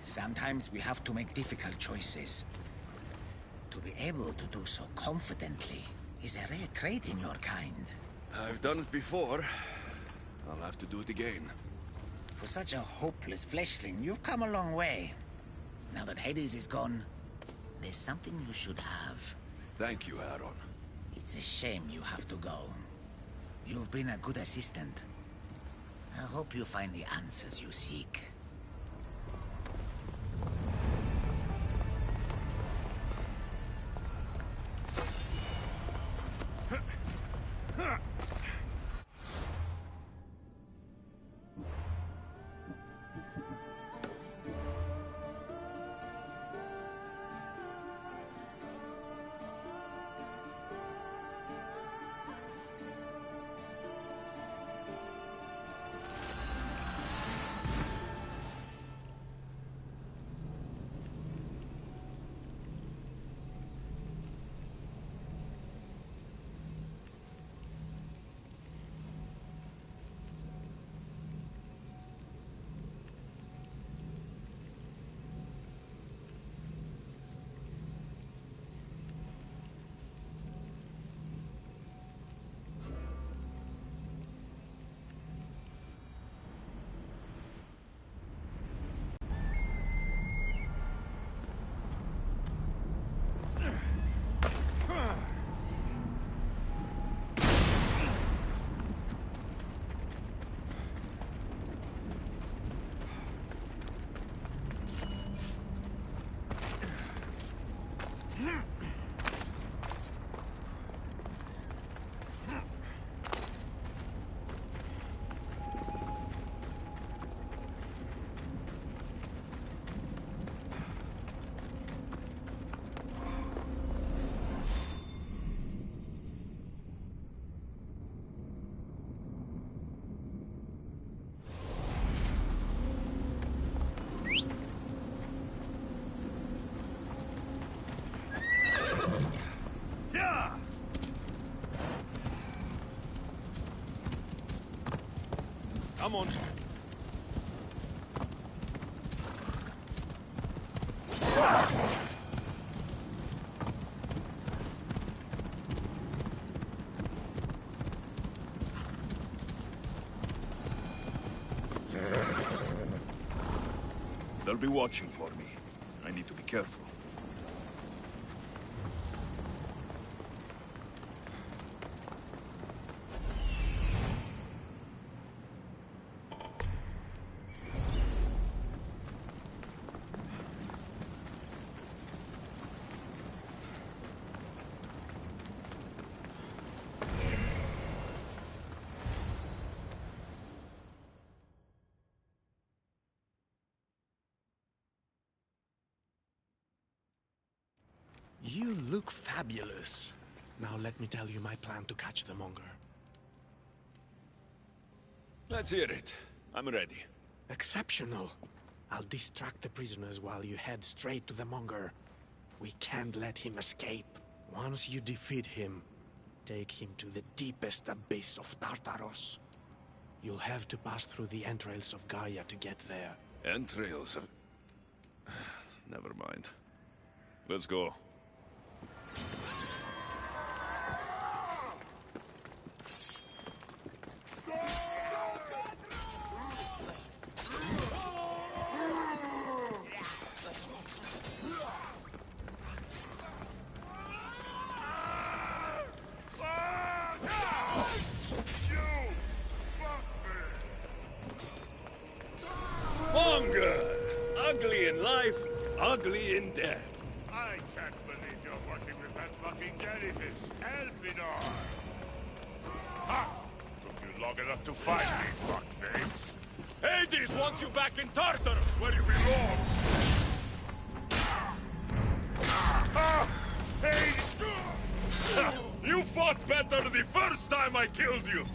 Sometimes we have to make difficult choices. To be able to do so confidently is a rare trait in your kind. I've done it before. I'll have to do it again. For such a hopeless fleshling, you've come a long way. Now that Hades is gone, there's something you should have. Thank you, Aaron. It's a shame you have to go. You've been a good assistant. I hope you find the answers you seek. Come on. They'll be watching for me. I need to be careful. You look fabulous. Now let me tell you my plan to catch the Monger. Let's hear it. I'm ready. Exceptional. I'll distract the prisoners while you head straight to the Monger. We can't let him escape. Once you defeat him, take him to the deepest abyss of Tartaros. You'll have to pass through the entrails of Gaia to get there. Entrails of... Never mind. Let's go. Ugly in life, ugly in death. I can't believe you're working with that fucking jellyfish, Elpidor! Ha! Took you long enough to find me, fuckface. Hades wants you back in Tartarus, where you belong! Ah! Hey! You fought better the first time I killed you!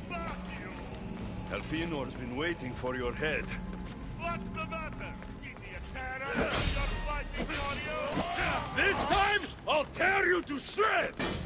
Fuck you! Elpinor's been waiting for your head. What's the matter? Idiot terror! You're fighting for you! This time, I'll tear you to shreds!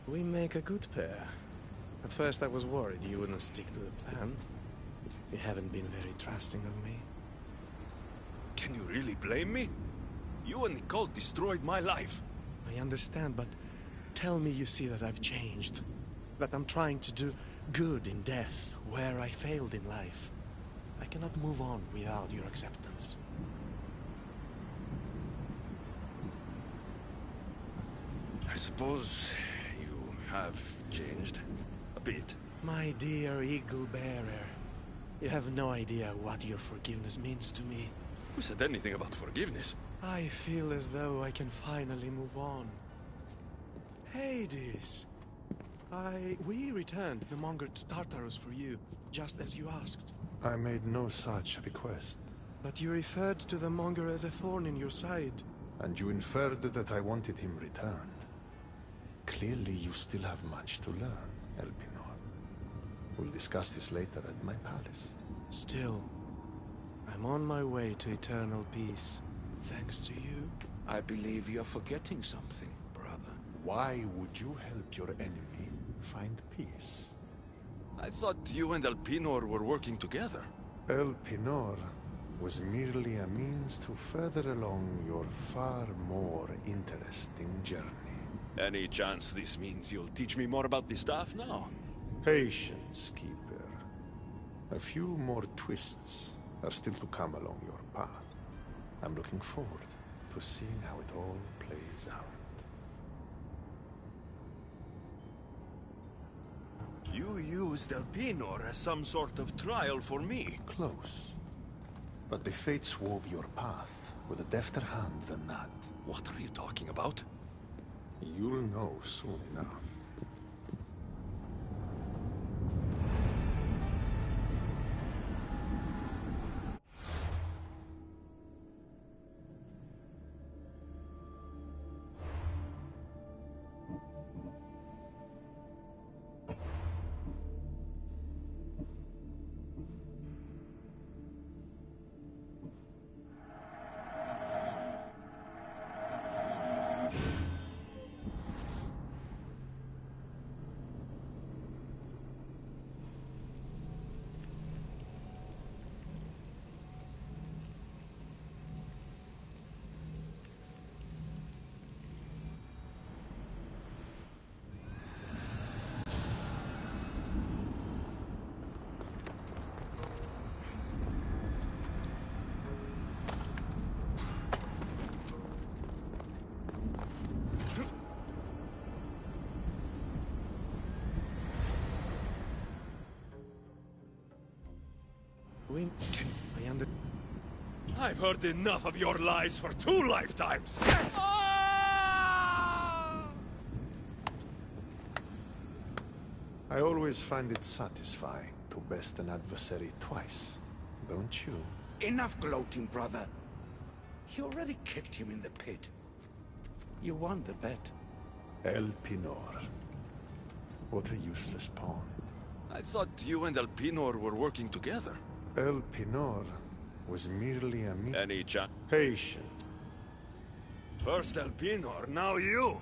We make a good pair. At first I was worried you wouldn't stick to the plan. You haven't been very trusting of me. Can you really blame me? You and the cult destroyed my life. I understand, but tell me you see that I've changed. That I'm trying to do good in death, where I failed in life. I cannot move on without your acceptance. I suppose you have changed a bit. My dear Eagle Bearer, you have no idea what your forgiveness means to me. Who said anything about forgiveness? I feel as though I can finally move on. Hades! We returned the monger to Tartarus for you, just as you asked. I made no such request. But you referred to the monger as a thorn in your side. And you inferred that I wanted him returned. Clearly you still have much to learn, Elpinor. We'll discuss this later at my palace. Still, I'm on my way to eternal peace, thanks to you. I believe you're forgetting something, brother. Why would you help your enemy find peace? I thought you and Elpinor were working together. Elpinor was merely a means to further along your far more interesting journey. Any chance this means you'll teach me more about the staff now? Patience, Keeper. A few more twists are still to come along your path. I'm looking forward to seeing how it all plays out. You used Elpinor as some sort of trial for me. Close. But the fates wove your path with a defter hand than that. What are you talking about? You'll know soon enough. I've heard enough of your lies for 2 lifetimes! I always find it satisfying to best an adversary twice, don't you? Enough gloating, brother. You already kicked him in the pit. You won the bet. El Pinor. What a useless pawn. I thought you and Elpinor were working together. El Pinor was merely a Any chance? patient. First Elpinor, now you!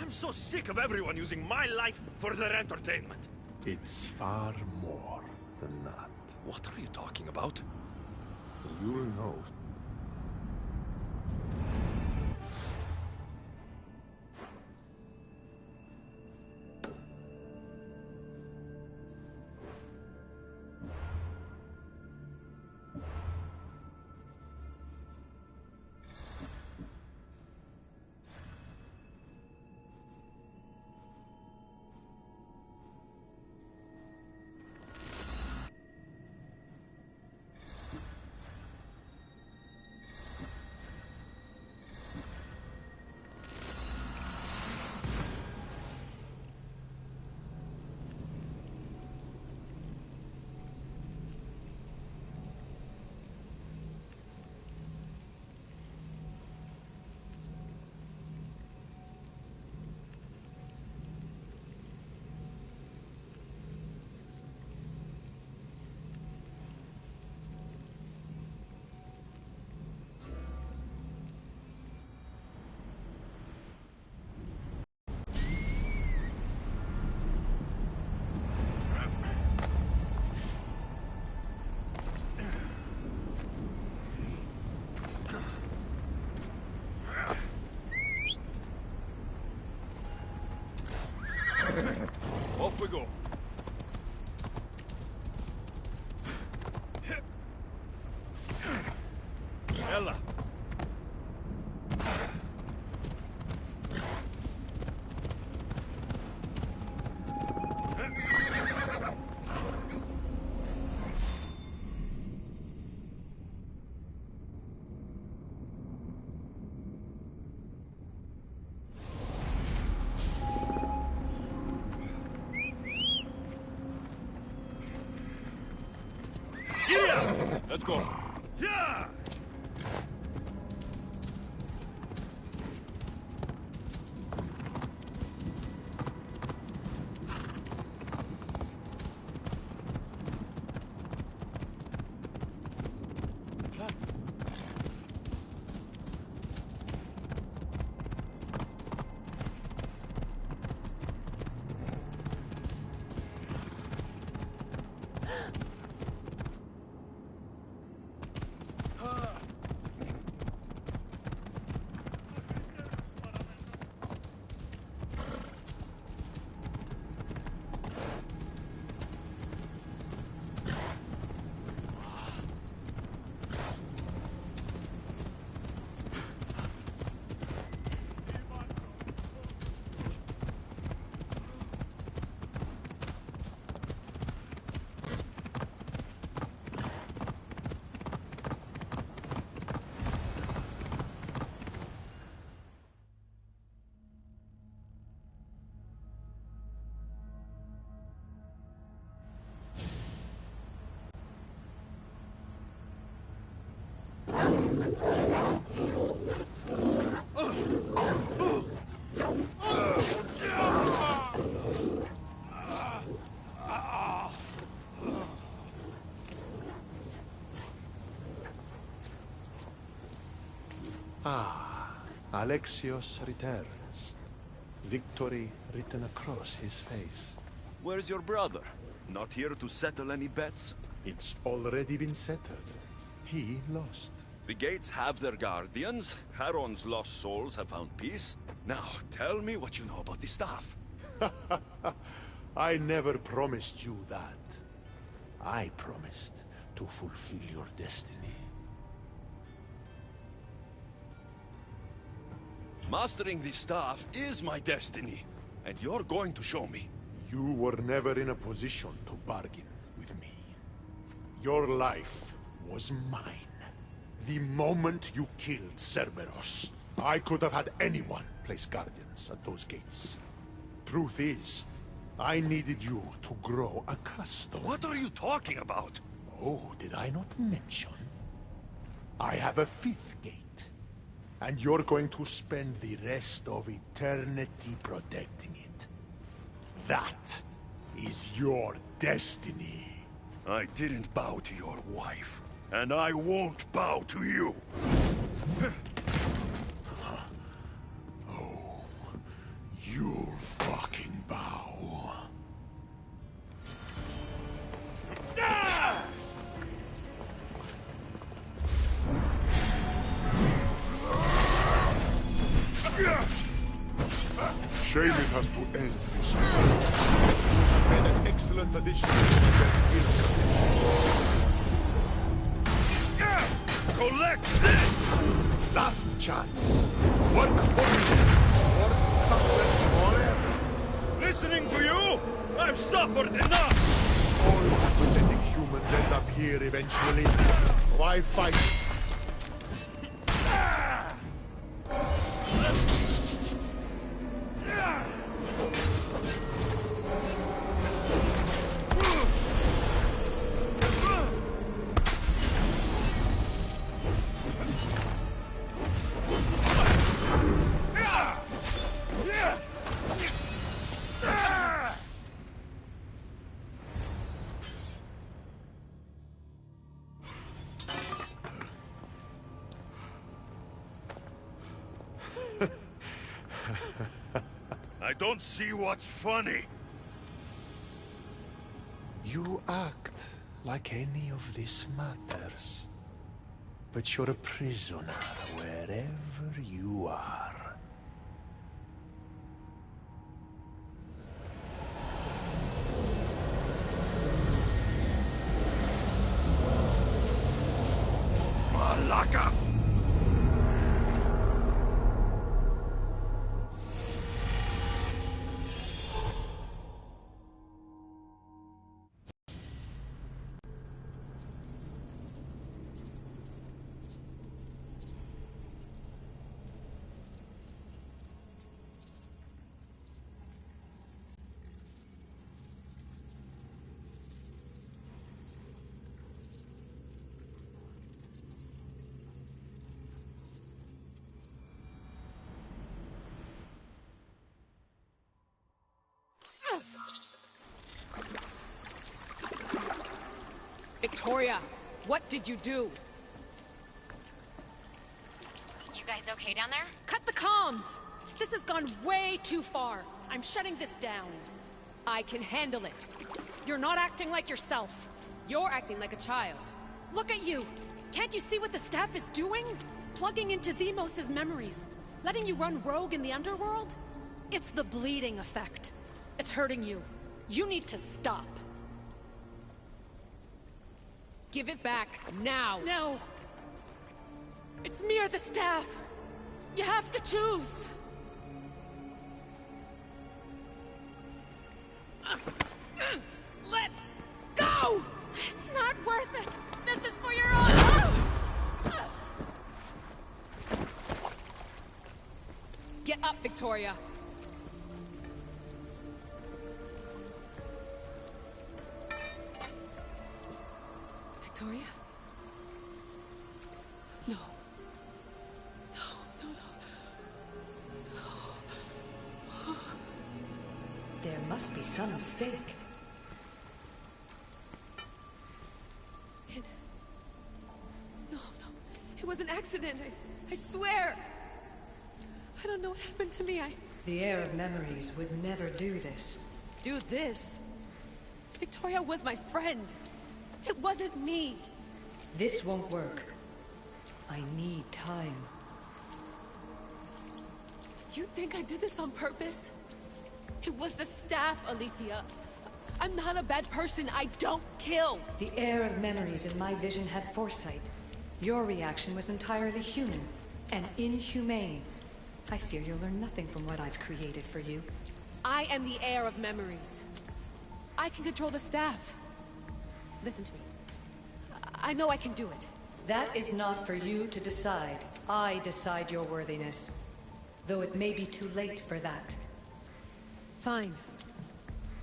I'm so sick of everyone using my life for their entertainment. It's far more than that. What are you talking about? You'll know. Off we go. Ella. Yeah! Let's go. Yeah! Ah, Alexios returns. Victory written across his face. Where's your brother? Not here to settle any bets? It's already been settled. He lost. The gates have their guardians. Charon's lost souls have found peace. Now, tell me what you know about the staff. I never promised you that. I promised to fulfill your destiny. Mastering the staff is my destiny, and you're going to show me. You were never in a position to bargain with me. Your life was mine. The moment you killed Cerberus, I could have had anyone place guardians at those gates. Truth is, I needed you to grow accustomed. What are you talking about? Oh, did I not mention? I have a fifth gate, and you're going to spend the rest of eternity protecting it. That is your destiny. I didn't bow to your wife, and I won't bow to you. Oh, you'll fucking bow. Shame it has to end this way. And an excellent addition to the Collect this! Last chance. Work for me, or suffer forever. Listening to you? I've suffered enough! All pathetic humans end up here eventually. Why fight? I don't see what's funny. You act like any of this matters. But you're a prisoner wherever you are. Malaka! Victoria, what did you do? You guys okay down there? Cut the comms! This has gone way too far. I'm shutting this down. I can handle it. You're not acting like yourself. You're acting like a child. Look at you! Can't you see what the staff is doing? Plugging into Deimos' memories. Letting you run rogue in the underworld? It's the bleeding effect. It's hurting you. You need to stop. Give it back, now! No! It's me or the staff! You have to choose! Let go! It's not worth it! This is for your own... Get up, Victoria! Victoria? No. No. There must be some mistake. No. It was an accident. I swear. I don't know what happened to me. The heir of memories would never do this. Do this? Victoria was my friend. It wasn't me. This won't work. I need time. You think I did this on purpose? It was the staff, Alethea. I'm not a bad person. I don't kill. The heir of memories in my vision had foresight. Your reaction was entirely human and inhumane. I fear you'll learn nothing from what I've created for you. I am the heir of memories. I can control the staff. Listen to me. I know I can do it. That is not for you to decide. I decide your worthiness. Though it may be too late for that. Fine.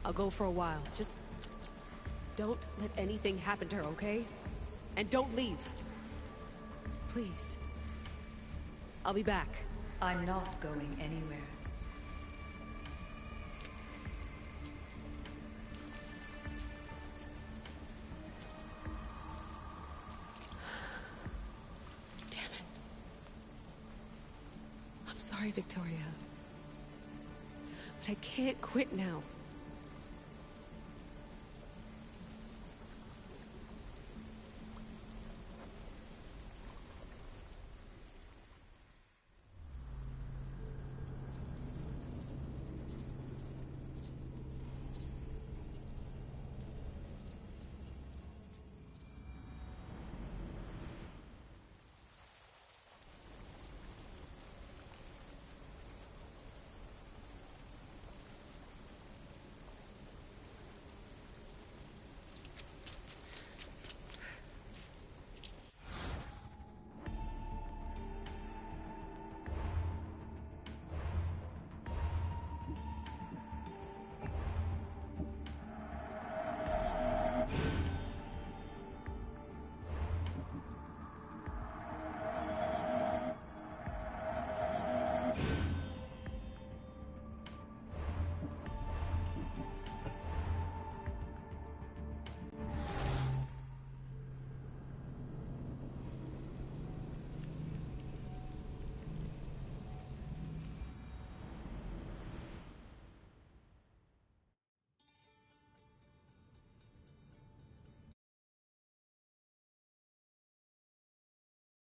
I'll go for a while. Just don't let anything happen to her, okay? And don't leave. Please. I'll be back. I'm not going anywhere. Damn it. I'm sorry, Victoria. But I can't quit now.